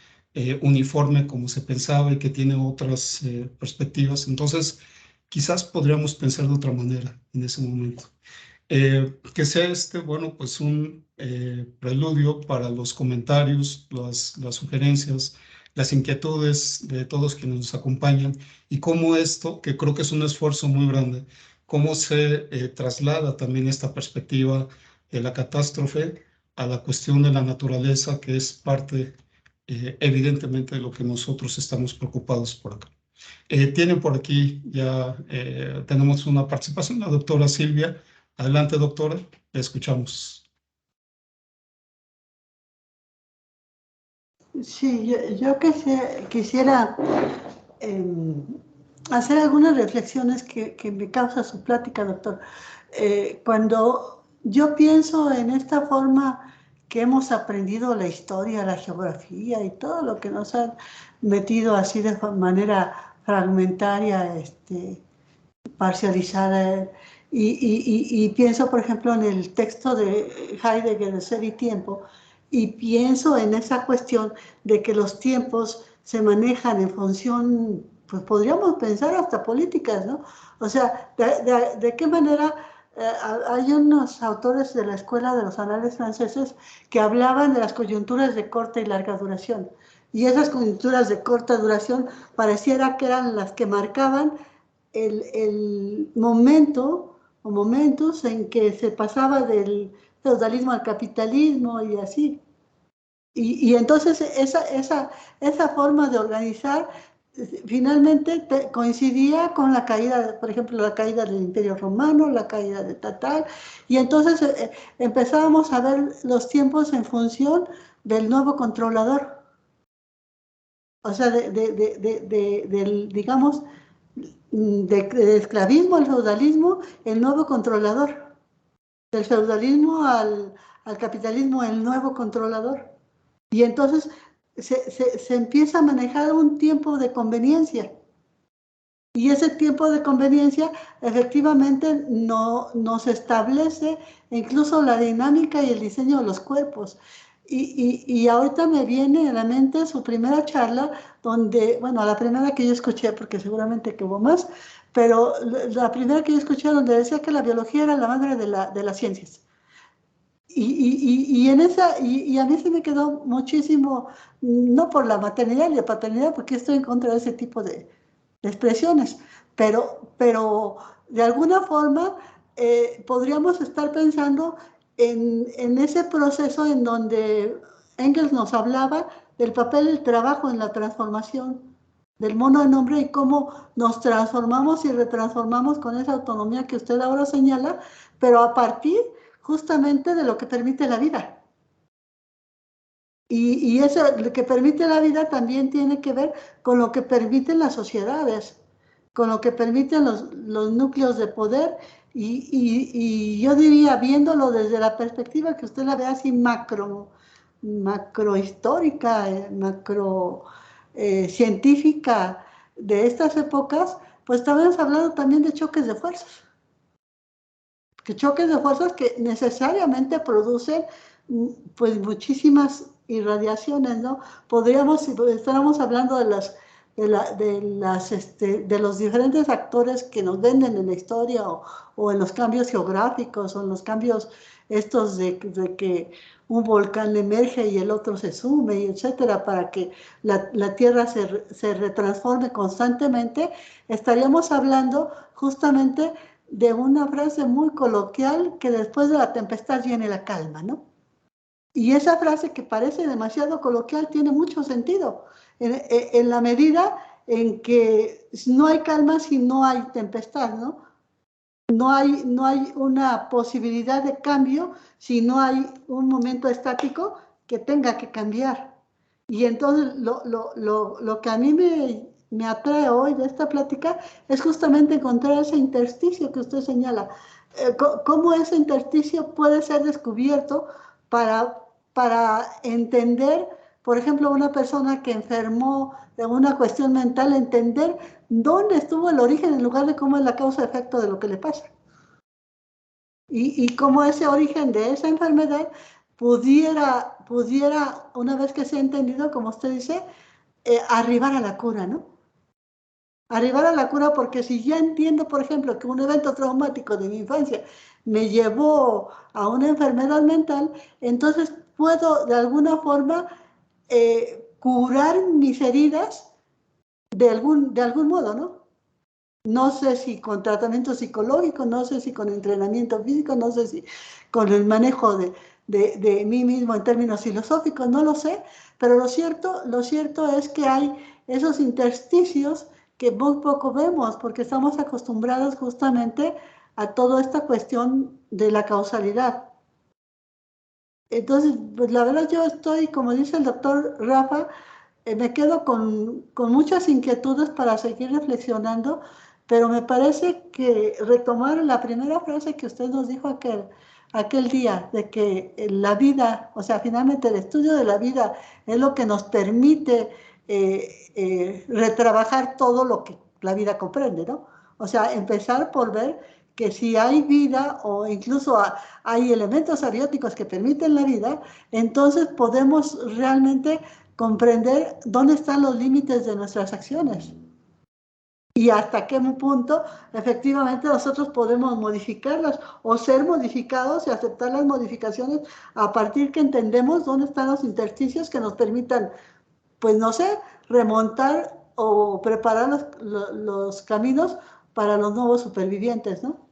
uniforme como se pensaba y que tiene otras perspectivas, entonces quizás podríamos pensar de otra manera en ese momento. Que sea este, bueno, pues un preludio para los comentarios, las sugerencias, las inquietudes de todos quienes nos acompañan y cómo esto, que creo que es un esfuerzo muy grande, cómo se traslada también esta perspectiva de la catástrofe a la cuestión de la naturaleza, que es parte evidentemente de lo que nosotros estamos preocupados por acá. Tienen por aquí ya, tenemos una participación, la doctora Silvia. Adelante, doctora, le escuchamos. Sí, yo quisiera hacer algunas reflexiones que me causa su plática, doctor. Cuando yo pienso en esta forma que hemos aprendido la historia, la geografía y todo lo que nos han metido así de manera fragmentaria, parcializada, y pienso, por ejemplo, en el texto de Heidegger de Ser y Tiempo, y pienso en esa cuestión de que los tiempos se manejan en función, pues podríamos pensar hasta políticas, ¿no? O sea, de qué manera hay unos autores de la Escuela de los Anales franceses que hablaban de las coyunturas de corta y larga duración. Y esas coyunturas de corta duración pareciera que eran las que marcaban el momento o momentos en que se pasaba del feudalismo al capitalismo y así. Y entonces esa forma de organizar finalmente coincidía con la caída, por ejemplo, la caída del Imperio Romano, la caída de Tatar, y entonces empezábamos a ver los tiempos en función del nuevo controlador, o sea, del, digamos, del esclavismo al feudalismo, el nuevo controlador, del feudalismo al capitalismo, el nuevo controlador. Y entonces se empieza a manejar un tiempo de conveniencia. Y ese tiempo de conveniencia efectivamente no nos establece incluso la dinámica y el diseño de los cuerpos. Y ahorita me viene a la mente su primera charla, donde, bueno, la primera que yo escuché, porque seguramente que hubo más, pero la primera que yo escuché donde decía que la biología era la madre de las ciencias. Y a mí se me quedó muchísimo, no por la maternidad y la paternidad, porque estoy en contra de ese tipo de expresiones, pero de alguna forma podríamos estar pensando en ese proceso en donde Engels nos hablaba del papel del trabajo en la transformación del mono en hombre y cómo nos transformamos y retransformamos con esa autonomía que usted ahora señala, pero a partir justamente de lo que permite la vida. Y eso lo que permite la vida también tiene que ver con lo que permiten las sociedades, con lo que permiten los núcleos de poder. Y yo diría, viéndolo desde la perspectiva que usted la ve así macrohistórica, macro científica de estas épocas, pues estamos hablando también de choques de fuerzas. Que choques de fuerzas que necesariamente producen pues muchísimas irradiaciones, ¿no? Podríamos, si estuviéramos hablando de los diferentes actores que nos venden en la historia o en los cambios geográficos o en los cambios estos de que un volcán emerge y el otro se sume, y etcétera, para que la Tierra se retransforme constantemente, estaríamos hablando justamente de una frase muy coloquial que después de la tempestad viene la calma, ¿no? Y esa frase que parece demasiado coloquial tiene mucho sentido en la medida en que no hay calma si no hay tempestad, ¿no? No hay una posibilidad de cambio si no hay un momento estático que tenga que cambiar. Y entonces lo que a mí me atrae hoy de esta plática es justamente encontrar ese intersticio que usted señala. Cómo ese intersticio puede ser descubierto para entender, por ejemplo, una persona que enfermó de una cuestión mental, entender dónde estuvo el origen en lugar de cómo es la causa-efecto de lo que le pasa. Y cómo ese origen de esa enfermedad pudiera, una vez que se ha entendido, como usted dice, arribar a la cura, ¿no? Arribar a la cura, porque si ya entiendo, por ejemplo, que un evento traumático de mi infancia me llevó a una enfermedad mental, entonces puedo de alguna forma curar mis heridas de algún modo, ¿no? No sé si con tratamiento psicológico, no sé si con entrenamiento físico, no sé si con el manejo de mí mismo en términos filosóficos, no lo sé, pero lo cierto es que hay esos intersticios que muy poco vemos porque estamos acostumbrados justamente a toda esta cuestión de la causalidad. Entonces, pues la verdad yo estoy, como dice el doctor Rafa, me quedo con muchas inquietudes para seguir reflexionando, pero me parece que retomar la primera frase que usted nos dijo aquel día, de que la vida, o sea, finalmente el estudio de la vida es lo que nos permite retrabajar todo lo que la vida comprende, ¿no? O sea, empezar por ver que si hay vida o incluso hay elementos abióticos que permiten la vida, entonces podemos realmente comprender dónde están los límites de nuestras acciones y hasta qué punto efectivamente nosotros podemos modificarlas o ser modificados y aceptar las modificaciones a partir que entendemos dónde están los intersticios que nos permitan, pues no sé, remontar o preparar los caminos para los nuevos supervivientes, ¿no?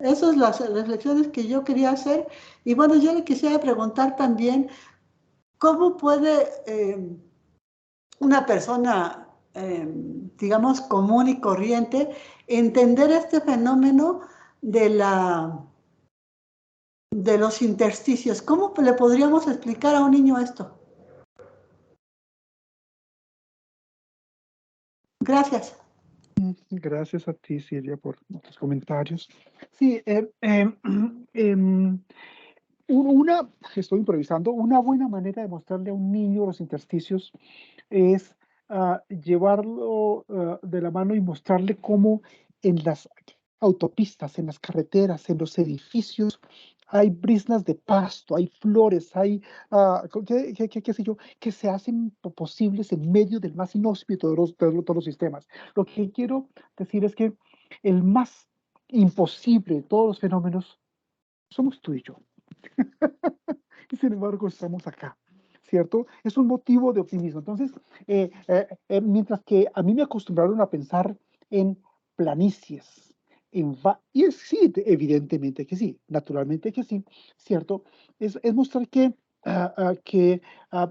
Esas son las reflexiones que yo quería hacer. Y bueno, yo le quisiera preguntar también, ¿cómo puede una persona, digamos, común y corriente, entender este fenómeno de los intersticios? ¿Cómo le podríamos explicar a un niño esto? Gracias. Gracias a ti, Silvia, por tus comentarios. Sí, estoy improvisando, una buena manera de mostrarle a un niño los intersticios es llevarlo de la mano y mostrarle cómo en las autopistas, en las carreteras, en los edificios, hay brisnas de pasto, hay flores, hay, qué sé yo, que se hacen posibles en medio del más inhóspito de todos los sistemas. Lo que quiero decir es que el más imposible de todos los fenómenos somos tú y yo. Y sin embargo estamos acá, ¿cierto? Es un motivo de optimismo. Entonces, mientras que a mí me acostumbraron a pensar en planicies, y sí, evidentemente que sí, naturalmente que sí, ¿cierto? Es mostrar que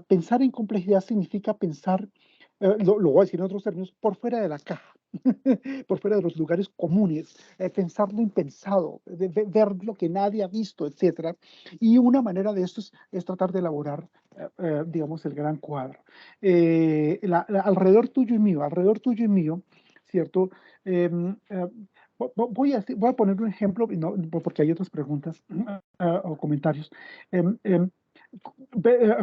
pensar en complejidad significa pensar, lo voy a decir en otros términos, por fuera de la caja. Por fuera de los lugares comunes, pensar lo impensado, ver lo que nadie ha visto, etcétera. Y una manera de esto es tratar de elaborar, digamos, el gran cuadro. Alrededor tuyo y mío, ¿cierto? Voy a poner un ejemplo, no, porque hay otras preguntas o comentarios.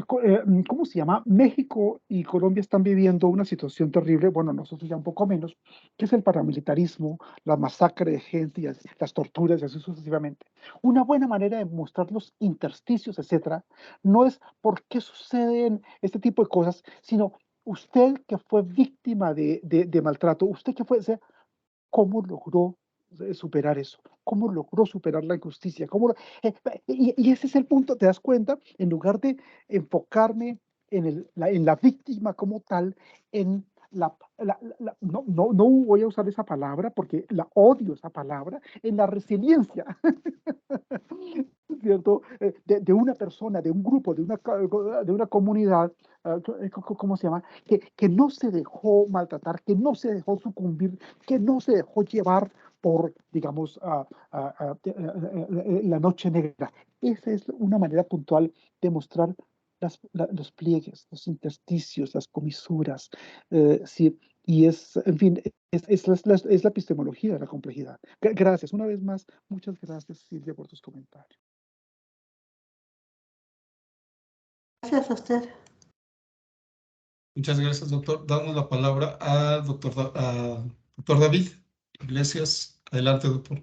¿Cómo se llama? México y Colombia están viviendo una situación terrible, bueno, nosotros ya un poco menos, que es el paramilitarismo, la masacre de gente, y las torturas y así sucesivamente. Una buena manera de mostrar los intersticios, etcétera, no es por qué suceden este tipo de cosas, sino usted que fue víctima de maltrato, usted que fue, o sea, cómo logró superar eso, cómo logró superar la injusticia, y ese es el punto, te das cuenta, en lugar de enfocarme en la víctima como tal, en no voy a usar esa palabra porque la odio esa palabra, en la resiliencia, ¿cierto? De una persona, de un grupo, de una comunidad, ¿cómo se llama? Que no se dejó maltratar, que no se dejó sucumbir, que no se dejó llevar por, digamos, la noche negra. Esa es una manera puntual de mostrar los pliegues, los intersticios, las comisuras, sí, y en fin, es la epistemología de la complejidad. Gracias, una vez más, muchas gracias, Silvia, por tus comentarios. Gracias a usted. Muchas gracias, doctor. Damos la palabra a doctor David Iglesias. Adelante, doctor.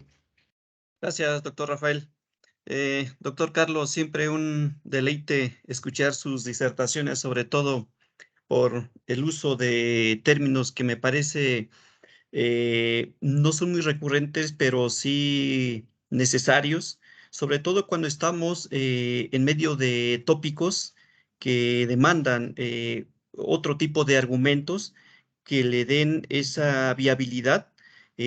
Gracias, doctor Rafael. Doctor Carlos, siempre un deleite escuchar sus disertaciones, sobre todo por el uso de términos que me parece no son muy recurrentes, pero sí necesarios, sobre todo cuando estamos en medio de tópicos que demandan otro tipo de argumentos que le den esa viabilidad,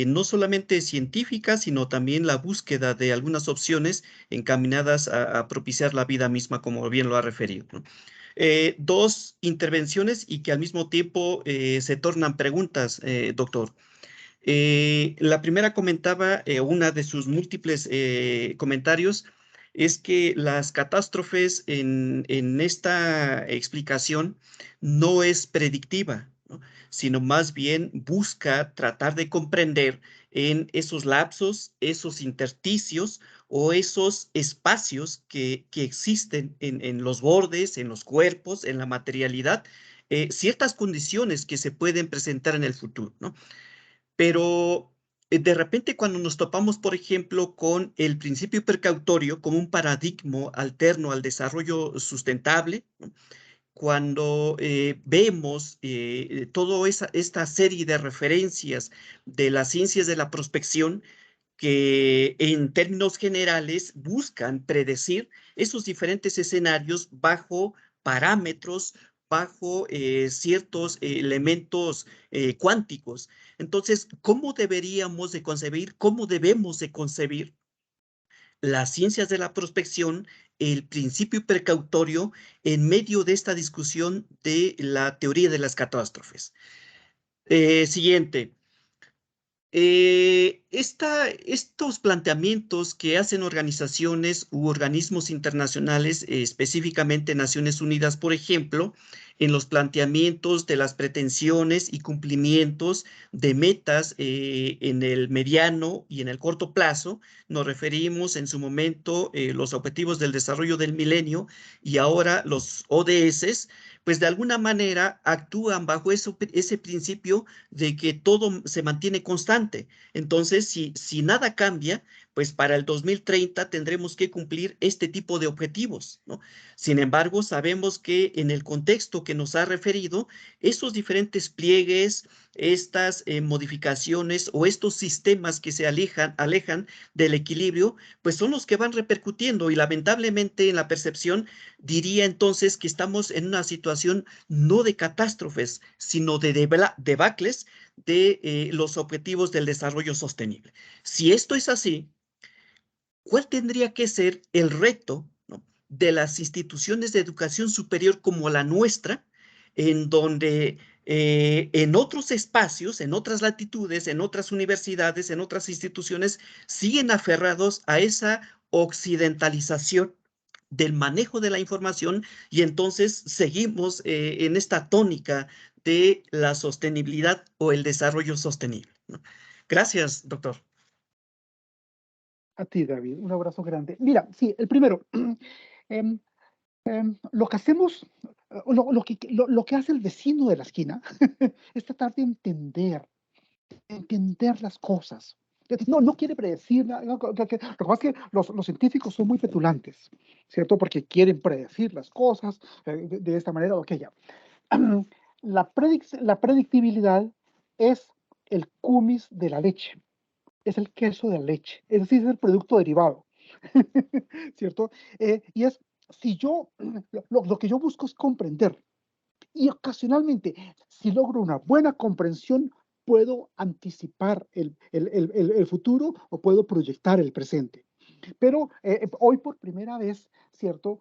no solamente científica, sino también la búsqueda de algunas opciones encaminadas a propiciar la vida misma, como bien lo ha referido, ¿no? Dos intervenciones y que al mismo tiempo se tornan preguntas, doctor. La primera comentaba, una de sus múltiples comentarios, es que las catástrofes en esta explicación no es predictiva, ¿no? Sino más bien busca tratar de comprender en esos lapsos, esos intersticios o esos espacios que existen en los bordes, en los cuerpos, en la materialidad, ciertas condiciones que se pueden presentar en el futuro, ¿no? Pero de repente cuando nos topamos, por ejemplo, con el principio precautorio como un paradigma alterno al desarrollo sustentable, ¿no? Cuando vemos toda esta serie de referencias de las ciencias de la prospección que en términos generales buscan predecir esos diferentes escenarios bajo parámetros, bajo ciertos elementos cuánticos. Entonces, ¿cómo deberíamos de concebir, cómo debemos de concebir las ciencias de la prospección, el principio precautorio en medio de esta discusión de la teoría de las catástrofes? Siguiente. Estos planteamientos que hacen organizaciones u organismos internacionales, específicamente Naciones Unidas, por ejemplo, en los planteamientos de las pretensiones y cumplimientos de metas en el mediano y en el corto plazo, nos referimos en su momento los Objetivos del Desarrollo del Milenio y ahora los ODS, pues de alguna manera actúan bajo ese principio de que todo se mantiene constante. Entonces, si nada cambia, pues para el 2030 tendremos que cumplir este tipo de objetivos, ¿no? Sin embargo, sabemos que en el contexto que nos ha referido, esos diferentes pliegues, estas modificaciones o estos sistemas que se alejan del equilibrio, pues son los que van repercutiendo y lamentablemente en la percepción diría entonces que estamos en una situación no de catástrofes, sino de debacles de los objetivos del desarrollo sostenible. Si esto es así, ¿cuál tendría que ser el reto, ¿no?, de las instituciones de educación superior como la nuestra, en donde en otros espacios, en otras latitudes, en otras universidades, en otras instituciones, siguen aferrados a esa occidentalización del manejo de la información y entonces seguimos en esta tónica de la sostenibilidad o el desarrollo sostenible, ¿no? Gracias, doctor. A ti, David, un abrazo grande. Mira, sí, el primero, em, lo que hacemos, lo que hace el vecino de la esquina es tratar de entender las cosas. No, no quiere predecir, lo que pasa es que los científicos son muy petulantes, ¿cierto? Porque quieren predecir las cosas de esta manera o aquella. La predictibilidad es el cumis de la leche, es el queso de la leche, es decir, es el producto derivado, ¿cierto? Y es, si yo, lo que yo busco es comprender, y ocasionalmente, si logro una buena comprensión, puedo anticipar el futuro o puedo proyectar el presente. Pero hoy por primera vez, ¿cierto?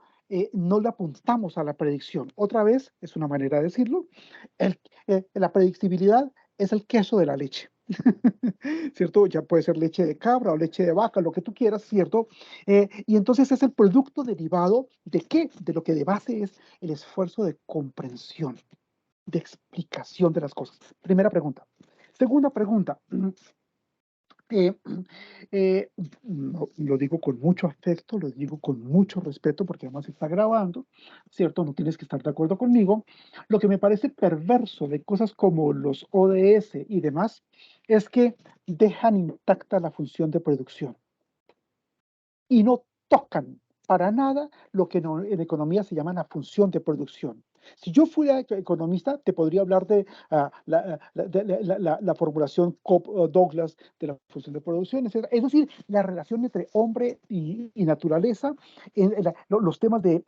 No le apuntamos a la predicción. Otra vez, es una manera de decirlo, la predictibilidad es el queso de la leche. ¿Cierto? Ya puede ser leche de cabra o leche de vaca, lo que tú quieras, ¿cierto? Y entonces es el producto derivado de qué? De lo que de base es el esfuerzo de comprensión, de explicación de las cosas. Primera pregunta. Segunda pregunta. Eh, lo digo con mucho afecto, lo digo con mucho respeto, porque además se está grabando, ¿cierto? No tienes que estar de acuerdo conmigo. Lo que me parece perverso de cosas como los ODS y demás es que dejan intacta la función de producción y no tocan para nada lo que en economía se llama la función de producción. Si yo fuera economista, te podría hablar de la formulación Cobb-Douglas de la función de producción, etc. Es decir, la relación entre hombre y naturaleza, los temas de,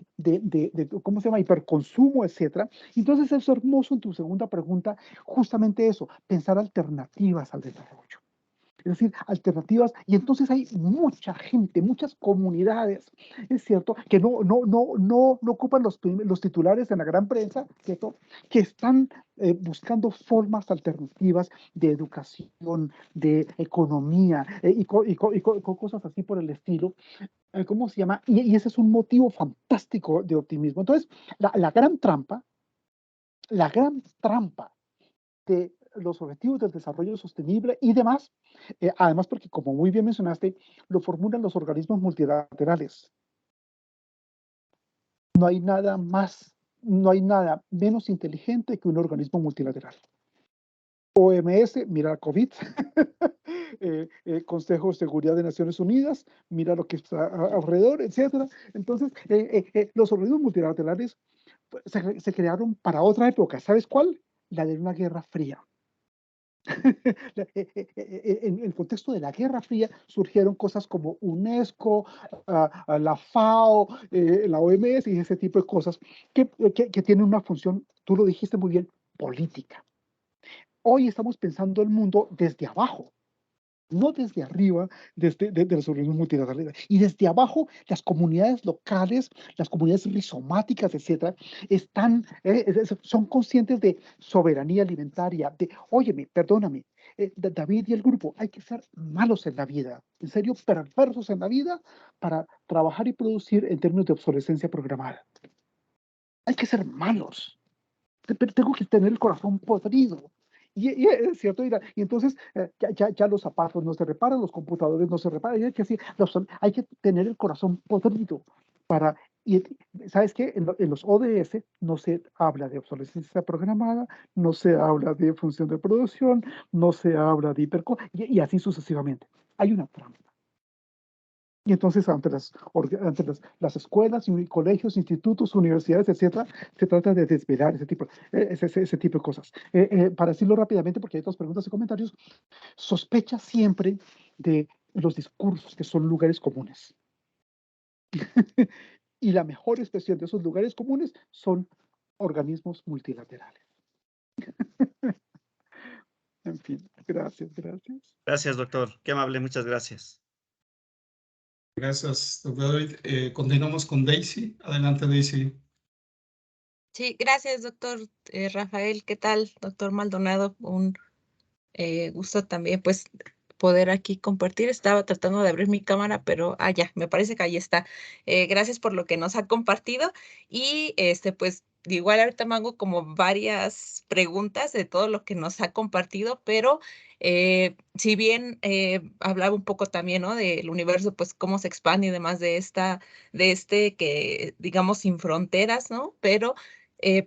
¿cómo se llama?, hiperconsumo, etc. Entonces, es hermoso en tu segunda pregunta, justamente eso, pensar alternativas al desarrollo. Es decir, alternativas, y entonces hay mucha gente, muchas comunidades, es cierto, que no ocupan los titulares en la gran prensa, ¿cierto?, que están buscando formas alternativas de educación, de economía, y cosas así por el estilo. ¿Cómo se llama? Y ese es un motivo fantástico de optimismo. Entonces, la gran trampa de los objetivos del desarrollo sostenible y demás, además porque, como muy bien mencionaste, lo formulan los organismos multilaterales. No hay nada menos inteligente que un organismo multilateral. OMS, mira la COVID, Consejo de Seguridad de Naciones Unidas, mira lo que está alrededor, etc. Entonces, los organismos multilaterales se crearon para otra época. ¿Sabes cuál? La de una guerra fría. En el contexto de la Guerra Fría surgieron cosas como UNESCO, la FAO, la OMS y ese tipo de cosas que tienen una función, tú lo dijiste muy bien, política. Hoy estamos pensando el mundo desde abajo, no desde arriba, desde los organismos multilaterales. Y desde abajo, las comunidades locales, las comunidades rizomáticas, etcétera, son conscientes de soberanía alimentaria, de, óyeme, perdóname, David y el grupo, hay que ser malos en la vida, en serio, perversos en la vida para trabajar y producir en términos de obsolescencia programada. Hay que ser malos. Tengo que tener el corazón podrido. Y es cierto, y entonces ya los zapatos no se reparan, los computadores no se reparan, hay que tener el corazón podrido para Y ¿sabes qué? En los ODS no se habla de obsolescencia programada, no se habla de función de producción, no se habla de y así sucesivamente. Hay una trampa. Y entonces ante las escuelas, y colegios, institutos, universidades, etcétera, se trata de desvelar ese tipo de cosas. Para decirlo rápidamente, porque hay otras preguntas y comentarios, sospecha siempre de los discursos que son lugares comunes. Y la mejor expresión de esos lugares comunes son organismos multilaterales. En fin, gracias. Gracias, doctor. Qué amable, muchas gracias. Gracias, doctor David. Continuamos con Daisy. Adelante, Daisy. Sí, gracias, doctor Rafael. ¿Qué tal, doctor Maldonado? Un gusto también, pues, poder aquí compartir. Estaba tratando de abrir mi cámara, pero ya, me parece que ahí está. Gracias por lo que nos ha compartido y pues igual ahorita me hago como varias preguntas de todo lo que nos ha compartido, pero si bien hablaba un poco también, ¿no? Del universo, pues cómo se expande y demás de que digamos sin fronteras, ¿no? Pero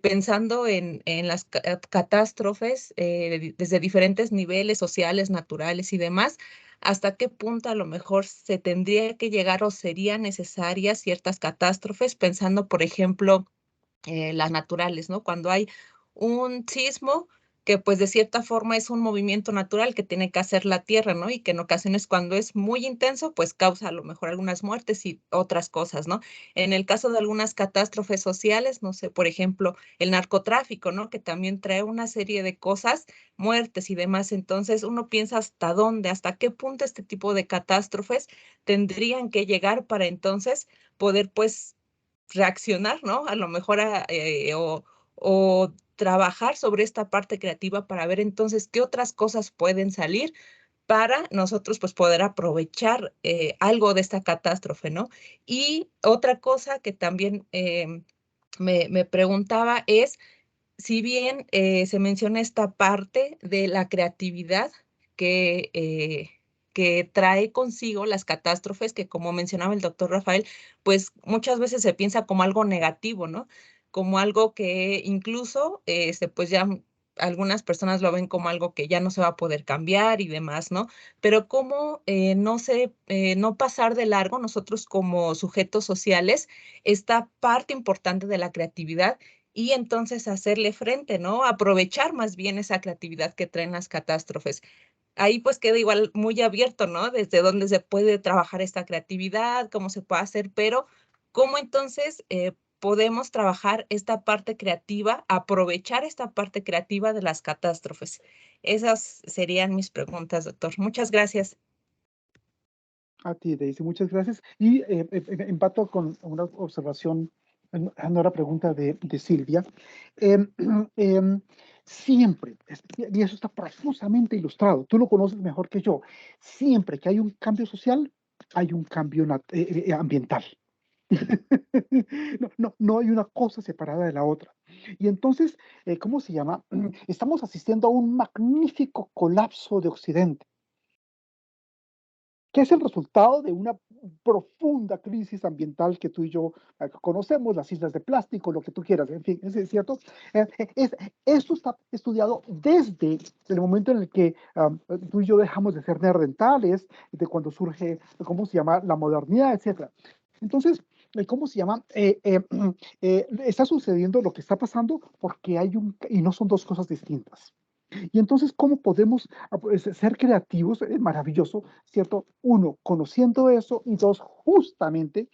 pensando en las catástrofes desde diferentes niveles sociales, naturales y demás, ¿hasta qué punto a lo mejor se tendría que llegar o serían necesarias ciertas catástrofes? Pensando, por ejemplo, las naturales, ¿no? Cuando hay un sismo que pues de cierta forma es un movimiento natural que tiene que hacer la Tierra, ¿no? Y que en ocasiones cuando es muy intenso, pues causa a lo mejor algunas muertes y otras cosas, ¿no? En el caso de algunas catástrofes sociales, no sé, por ejemplo, el narcotráfico, ¿no? Que también trae una serie de cosas, muertes y demás. Entonces uno piensa hasta dónde, hasta qué punto este tipo de catástrofes tendrían que llegar para entonces poder pues reaccionar, ¿no? A lo mejor o trabajar sobre esta parte creativa para ver entonces qué otras cosas pueden salir para nosotros pues poder aprovechar algo de esta catástrofe, ¿no? Y otra cosa que también me preguntaba es, si bien se menciona esta parte de la creatividad que trae consigo las catástrofes, que como mencionaba el doctor Rafael, pues muchas veces se piensa como algo negativo, ¿no? Como algo que incluso, pues ya algunas personas lo ven como algo que ya no se va a poder cambiar y demás, ¿no? Pero cómo no pasar de largo nosotros como sujetos sociales esta parte importante de la creatividad y entonces hacerle frente, ¿no? Aprovechar más bien esa creatividad que traen las catástrofes. Ahí pues queda igual muy abierto, ¿no? Desde dónde se puede trabajar esta creatividad, cómo se puede hacer, pero cómo entonces podemos trabajar esta parte creativa, aprovechar esta parte creativa de las catástrofes. Esas serían mis preguntas, doctor. Muchas gracias. A ti, Daisy, muchas gracias. Y empato con una observación, una pregunta de Silvia. Em, em, siempre, y eso está profusamente ilustrado, tú lo conoces mejor que yo, siempre que hay un cambio social, hay un cambio ambiental. No hay una cosa separada de la otra. Y entonces, ¿cómo se llama? Estamos asistiendo a un magnífico colapso de Occidente, que es el resultado de una profunda crisis ambiental que tú y yo conocemos, las islas de plástico, lo que tú quieras, en fin, ¿es cierto? Esto está estudiado desde el momento en el que tú y yo dejamos de ser neandertales, de cuando surge, ¿cómo se llama?, la modernidad, etc. Entonces, ¿cómo se llama? Está sucediendo lo que está pasando porque y no son dos cosas distintas. Y entonces, ¿cómo podemos ser creativos? Es maravilloso, ¿cierto? Uno, conociendo eso, y dos, justamente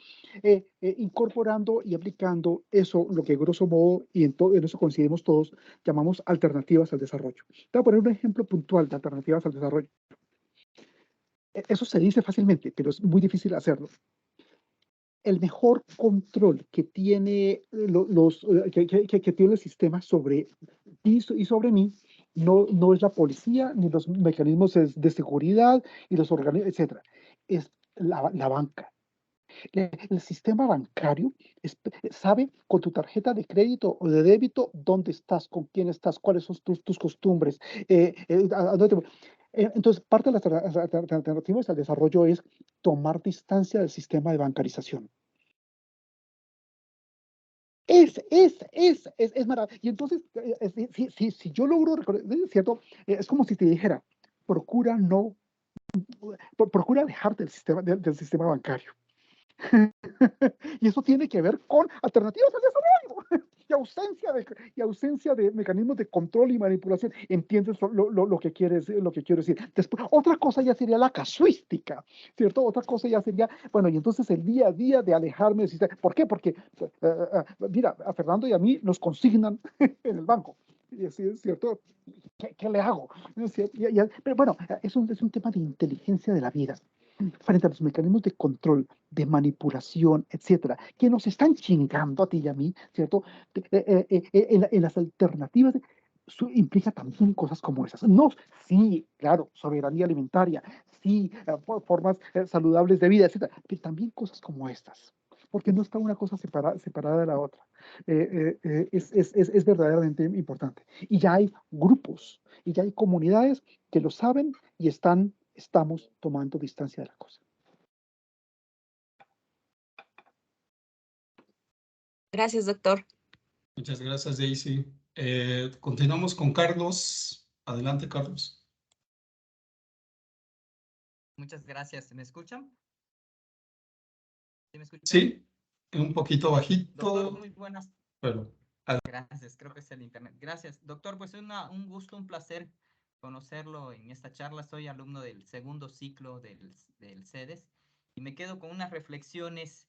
incorporando y aplicando eso, lo que grosso modo, y en eso coincidimos todos, llamamos alternativas al desarrollo. Te voy a poner un ejemplo puntual de alternativas al desarrollo. Eso se dice fácilmente, pero es muy difícil hacerlo. El mejor control que tiene, que tiene el sistema sobre ti y sobre mí no es la policía ni los mecanismos de seguridad y los organismos, etc. Es la banca. El sistema bancario sabe con tu tarjeta de crédito o de débito dónde estás, con quién estás, cuáles son tus costumbres. Entonces, parte de las alternativas al desarrollo es tomar distancia del sistema de bancarización. Es maravilloso. Y entonces, si yo logro recordar, ¿cierto? Es como si te dijera, procura alejarte del sistema bancario. Y eso tiene que ver con alternativas al desarrollo y ausencia de mecanismos de control y manipulación. ¿Entiendes lo que quiero decir? Después, otra cosa ya sería la casuística, ¿cierto? Otra cosa ya sería, bueno, y entonces el día a día de alejarme del sistema. ¿Por qué? Porque, mira, a Fernando y a mí nos consignan en el banco. Y así es cierto. ¿Qué le hago? Pero bueno, es un tema de inteligencia de la vida frente a los mecanismos de control, de manipulación, etcétera, que nos están chingando a ti y a mí, ¿cierto? En las alternativas implica también cosas como esas. No, sí, claro, soberanía alimentaria, sí, formas saludables de vida, etcétera, pero también cosas como estas, porque no está una cosa separada de la otra. Es verdaderamente importante. Y ya hay grupos, y ya hay comunidades que lo saben y estamos tomando distancia de la cosa. Gracias, doctor. Muchas gracias, Daisy. Continuamos con Carlos. Adelante, Carlos. Muchas gracias. ¿Me escuchan? ¿Sí me escuchan? Sí, un poquito bajito. Doctor, muy buenas. Pero, gracias, creo que es el internet. Gracias. Doctor, pues un gusto, un placer conocerlo en esta charla. Soy alumno del segundo ciclo del CEDES y me quedo con unas reflexiones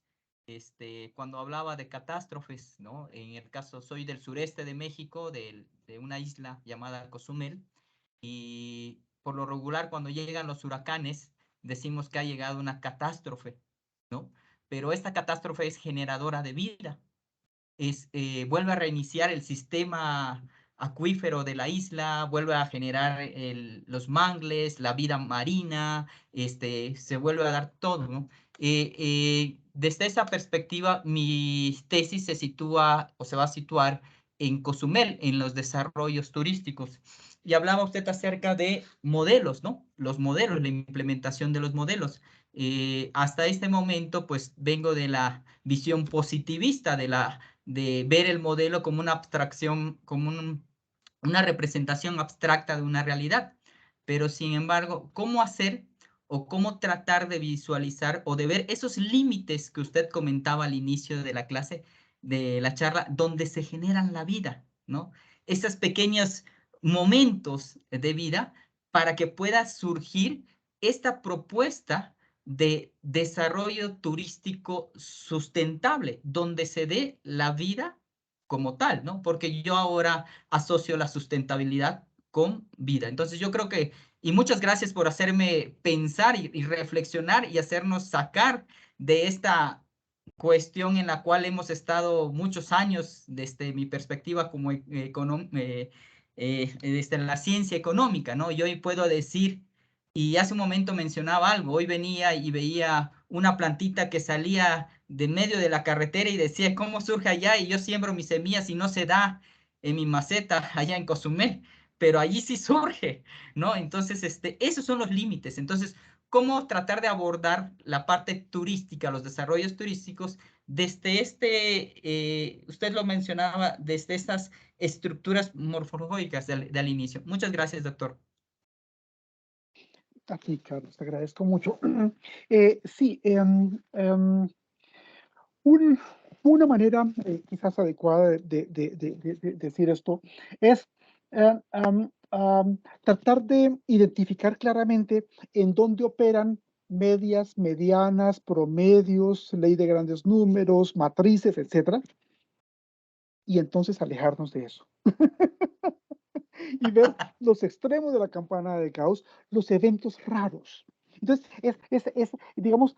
cuando hablaba de catástrofes, ¿no? En el caso, soy del sureste de México, de una isla llamada Cozumel, y por lo regular cuando llegan los huracanes decimos que ha llegado una catástrofe, ¿no? Pero esta catástrofe es generadora de vida. Vuelve a reiniciar el sistema acuífero de la isla, vuelve a generar los mangles, la vida marina, se vuelve a dar todo, ¿no? Desde esa perspectiva, mi tesis se sitúa o se va a situar en Cozumel, en los desarrollos turísticos. Y hablaba usted acerca de modelos, ¿no? Los modelos, la implementación de los modelos. Hasta este momento, pues vengo de la visión positivista de ver el modelo como una abstracción, como una representación abstracta de una realidad. Pero sin embargo, ¿cómo hacer o cómo tratar de visualizar o de ver esos límites que usted comentaba al inicio de la clase, de la charla, donde se generan la vida, ¿no? Esos pequeños momentos de vida para que pueda surgir esta propuesta de desarrollo turístico sustentable, donde se dé la vida como tal, ¿no? Porque yo ahora asocio la sustentabilidad con vida. Entonces yo creo que, y muchas gracias por hacerme pensar y reflexionar y hacernos sacar de esta cuestión en la cual hemos estado muchos años desde mi perspectiva como desde la ciencia económica, ¿no? Y hoy puedo decir, y hace un momento mencionaba algo, hoy venía y veía una plantita que salía de medio de la carretera y decía, ¿cómo surge allá? Y yo siembro mis semillas y no se da en mi maceta allá en Cozumel, pero allí sí surge, ¿no? Entonces, esos son los límites. Entonces, ¿cómo tratar de abordar la parte turística, los desarrollos turísticos, desde usted lo mencionaba, desde estas estructuras morfológicas del inicio? Muchas gracias, doctor. A ti, Carlos, te agradezco mucho. Sí, una manera quizás adecuada de decir esto es tratar de identificar claramente en dónde operan medias, medianas, promedios, ley de grandes números, matrices, etcétera, y entonces alejarnos de eso. Y ver los extremos de la campana de Gauss, los eventos raros. Entonces, digamos,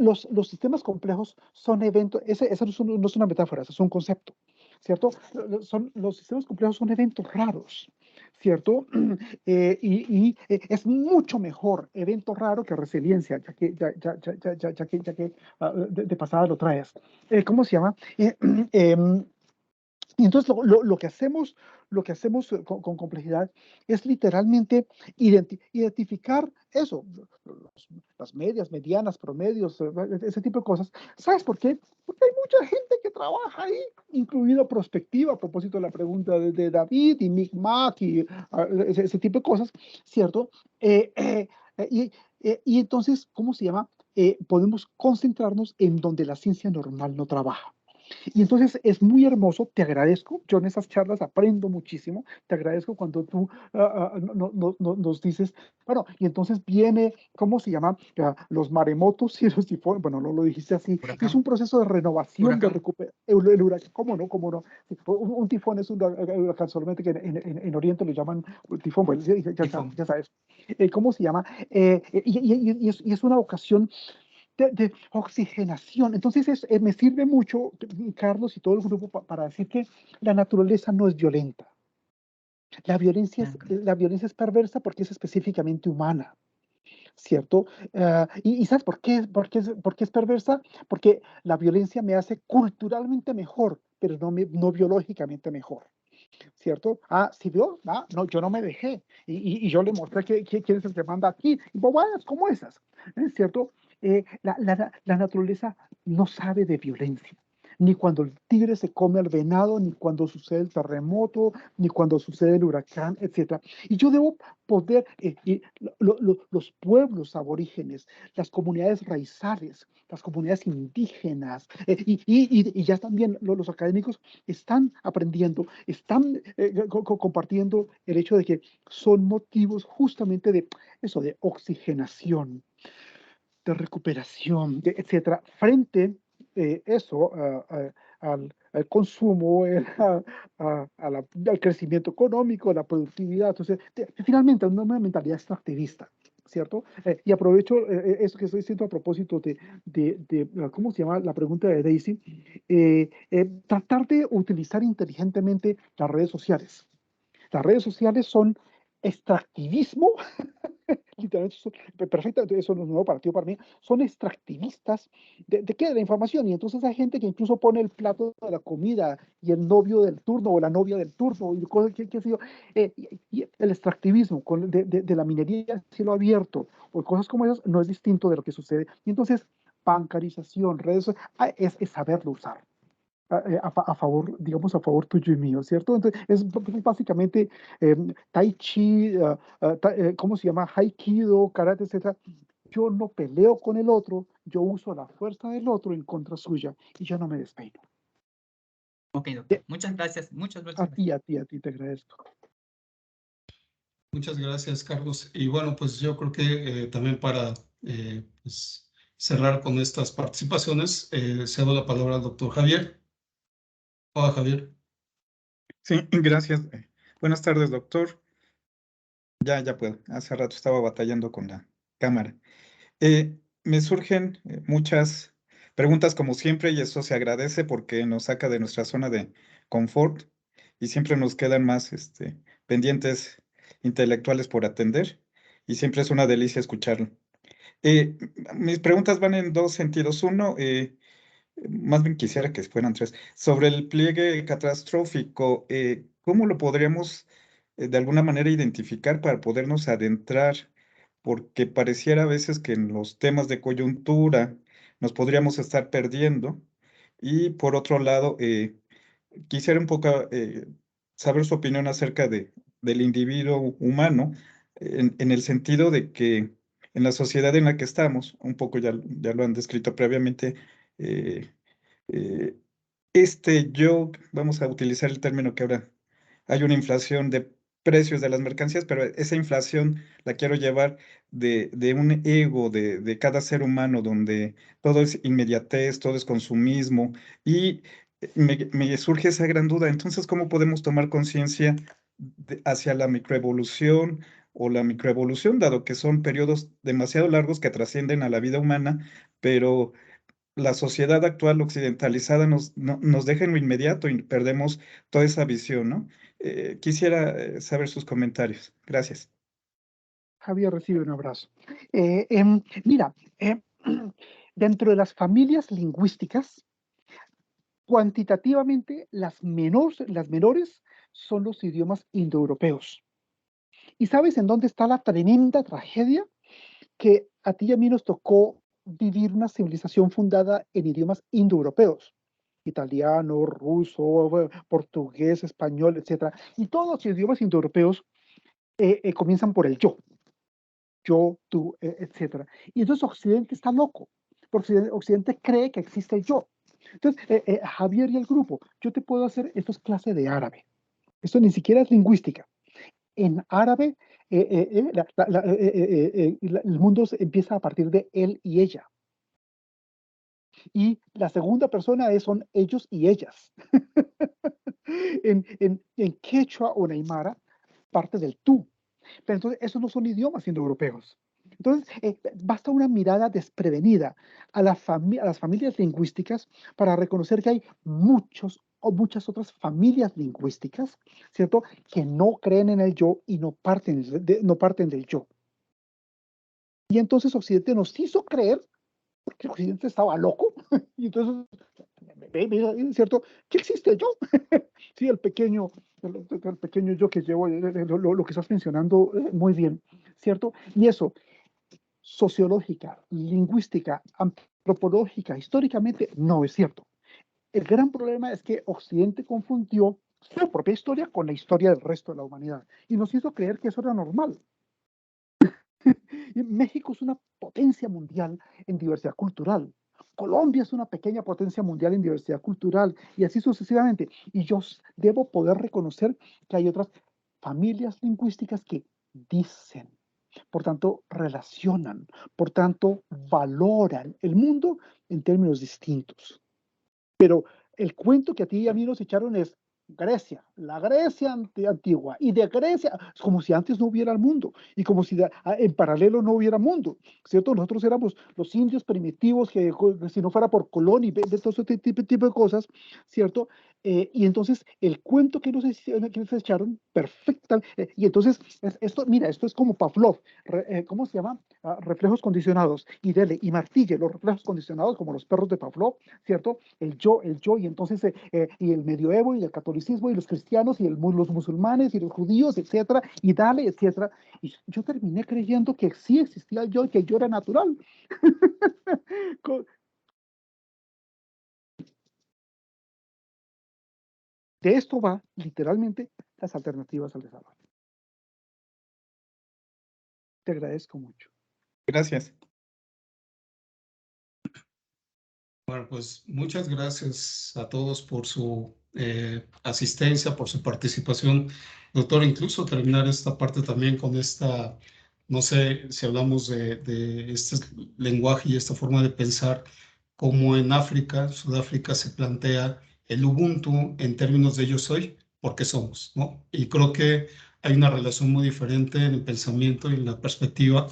los sistemas complejos son eventos, eso no es una metáfora, eso es un concepto, ¿cierto? Los sistemas complejos son eventos raros, ¿cierto? Es mucho mejor evento raro que resiliencia, ya que de pasada lo traes. ¿Cómo se llama? Y entonces lo que hacemos con complejidad es literalmente identificar eso, las medias, medianas, promedios, ese tipo de cosas. ¿Sabes por qué? Porque hay mucha gente que trabaja ahí, incluido prospectiva, a propósito de la pregunta de David y Micmac y ese tipo de cosas, ¿cierto? Y entonces, ¿cómo se llama? Podemos concentrarnos en donde la ciencia normal no trabaja. Y entonces es muy hermoso, te agradezco, yo en esas charlas aprendo muchísimo, te agradezco cuando tú nos dices, bueno, y entonces viene, ¿cómo se llama? Los maremotos y los tifones, bueno, no lo dijiste así, y es un proceso de renovación, de recuperación, el huracán, ¿cómo no? ¿Cómo no? Un tifón es un huracán, solamente que en Oriente lo llaman tifón, bueno, ya sabes. ¿Cómo se llama? Y es una ocasión de oxigenación. Entonces, me sirve mucho, Carlos y todo el grupo, para decir que la naturaleza no es violenta. La violencia es perversa porque es específicamente humana, ¿cierto? Y ¿sabes por qué es perversa? Porque la violencia me hace culturalmente mejor, pero no biológicamente mejor. ¿Cierto? ¿Sí vio? No, yo no me dejé. Y yo le mostré quién es el que manda aquí. Y bobadas como esas. ¿Cierto? La naturaleza no sabe de violencia. Ni cuando el tigre se come al venado, ni cuando sucede el terremoto, ni cuando sucede el huracán, etc. Y yo debo poder, los pueblos aborígenes, las comunidades raizales, las comunidades indígenas, y ya también los académicos están aprendiendo, están compartiendo el hecho de que son motivos justamente de eso, de oxigenación, de recuperación, etcétera, frente eso al consumo, al crecimiento económico, a la productividad. Entonces, finalmente, una mentalidad extractivista, ¿cierto? Y aprovecho eso que estoy diciendo a propósito ¿cómo se llama? La pregunta de Daisy. Tratar de utilizar inteligentemente las redes sociales. Las redes sociales son extractivismo, literalmente, perfecto, eso no es nuevo para ti o para mí, son extractivistas ¿de qué? De la información. Y entonces hay gente que incluso pone el plato de la comida y el novio del turno o la novia del turno y cosas qué sé yo. Y el extractivismo de la minería a cielo abierto o cosas como esas no es distinto de lo que sucede. Y entonces, bancarización, redes, es saberlo usar. A favor, digamos, a favor tuyo y mío, ¿cierto? Entonces, es básicamente Tai Chi, ¿cómo se llama? Haikido, karate, etc. Yo no peleo con el otro, yo uso la fuerza del otro en contra suya y yo no me despeino. Ok, doctor. Muchas gracias. Muchas gracias. A ti te agradezco. Muchas gracias, Carlos. Y bueno, pues yo creo que también para pues, cerrar con estas participaciones, cedo la palabra al doctor Javier. Hola, Javier. Sí, gracias. Buenas tardes, doctor. Ya puedo. Hace rato estaba batallando con la cámara. Me surgen muchas preguntas como siempre y eso se agradece porque nos saca de nuestra zona de confort y siempre nos quedan más pendientes intelectuales por atender y siempre es una delicia escucharlo. Mis preguntas van en dos sentidos. Uno, más bien quisiera que fueran tres. Sobre el pliegue catastrófico, ¿cómo lo podríamos de alguna manera identificar para podernos adentrar? Porque pareciera a veces que en los temas de coyuntura nos podríamos estar perdiendo. Y por otro lado, quisiera un poco saber su opinión acerca del individuo humano, en el sentido de que en la sociedad en la que estamos, un poco ya lo han descrito previamente, eh, eh, vamos a utilizar el término que ahora hay una inflación de precios de las mercancías, pero esa inflación la quiero llevar de un ego de cada ser humano, donde todo es inmediatez, todo es consumismo, y me surge esa gran duda. Entonces, ¿cómo podemos tomar conciencia hacia la microevolución o la microevolución, dado que son periodos demasiado largos que trascienden a la vida humana, pero la sociedad actual occidentalizada nos deja en lo inmediato y perdemos toda esa visión, ¿no? Quisiera saber sus comentarios. Gracias. Javier recibe un abrazo. Mira, dentro de las familias lingüísticas, cuantitativamente las menores son los idiomas indoeuropeos. ¿Y sabes en dónde está la tremenda tragedia? Que a ti y a mí nos tocó vivir una civilización fundada en idiomas indoeuropeos. italiano, ruso, portugués, español, etc. Y todos los idiomas indoeuropeos comienzan por el yo. Yo, tú, etc. Y entonces Occidente está loco, porque Occidente cree que existe el yo. Entonces, Javier y el grupo, yo te puedo hacer, esto es clase de árabe. Esto ni siquiera es lingüística. En árabe, el mundo empieza a partir de él y ella. Y la segunda persona son ellos y ellas. en quechua o en aymara, parte del tú. Pero entonces, esos no son idiomas indoeuropeos. Entonces, basta una mirada desprevenida a las familias lingüísticas para reconocer que hay muchas otras familias lingüísticas, ¿cierto?, que no creen en el yo y no parten del yo. Y entonces Occidente nos hizo creer, porque Occidente estaba loco, y entonces, ¿cierto?, que existe el yo. Sí, el pequeño yo que llevo, lo que estás mencionando muy bien, ¿cierto? Y eso, sociológica, lingüística, antropológica, históricamente, no es cierto. El gran problema es que Occidente confundió su propia historia con la historia del resto de la humanidad y nos hizo creer que eso era normal. Y México es una potencia mundial en diversidad cultural. Colombia es una pequeña potencia mundial en diversidad cultural y así sucesivamente. Y yo debo poder reconocer que hay otras familias lingüísticas que dicen, por tanto relacionan, por tanto valoran el mundo en términos distintos. Pero el cuento que a ti y a mí nos echaron es Grecia, la Grecia antigua, y de Grecia, es como si antes no hubiera el mundo, y como si en paralelo no hubiera mundo, ¿cierto? Nosotros éramos los indios primitivos, que si no fuera por Colón y de todo ese tipo de cosas, ¿cierto? Y entonces el cuento que nos echaron, perfecta, y entonces, mira, esto es como Pavlov, ¿cómo se llama? Reflejos condicionados, y dele, y martille los reflejos condicionados, como los perros de Pavlov, ¿cierto? El yo, y entonces, y el medioevo, y el catolicismo, y los cristianos, y los musulmanes, y los judíos, etcétera, y dale, etcétera. Y yo terminé creyendo que sí existía el yo, y que el yo era natural. De esto va, literalmente, las alternativas al desarrollo. Te agradezco mucho. Gracias. Bueno, pues muchas gracias a todos por su asistencia, por su participación. Doctor, incluso terminar esta parte también con esta, no sé si hablamos de este lenguaje y esta forma de pensar, como en África, Sudáfrica se plantea el Ubuntu en términos de yo soy, porque somos, ¿no? Y creo que hay una relación muy diferente en el pensamiento y en la perspectiva,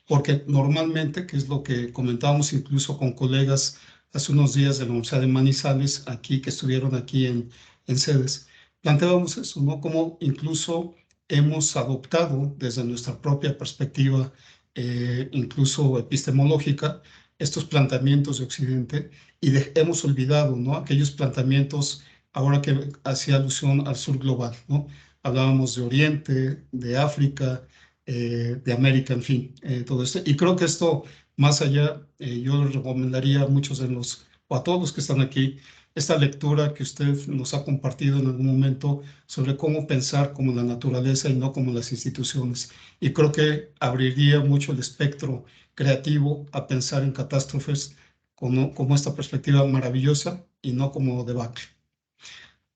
porque normalmente, que es lo que comentábamos incluso con colegas hace unos días de la Universidad de Manizales, aquí, que estuvieron aquí en sedes, planteábamos eso, ¿no? Como incluso hemos adoptado desde nuestra propia perspectiva, incluso epistemológica, estos planteamientos de Occidente y hemos olvidado, ¿no?, aquellos planteamientos, ahora que hacía alusión al sur global, ¿no? Hablábamos de Oriente, de África, de América, en fin, todo esto. Y creo que esto, más allá, yo les recomendaría a muchos de o a todos los que están aquí, esta lectura que usted nos ha compartido en algún momento sobre cómo pensar como la naturaleza y no como las instituciones. Y creo que abriría mucho el espectro creativo a pensar en catástrofes como esta perspectiva maravillosa y no como debacle.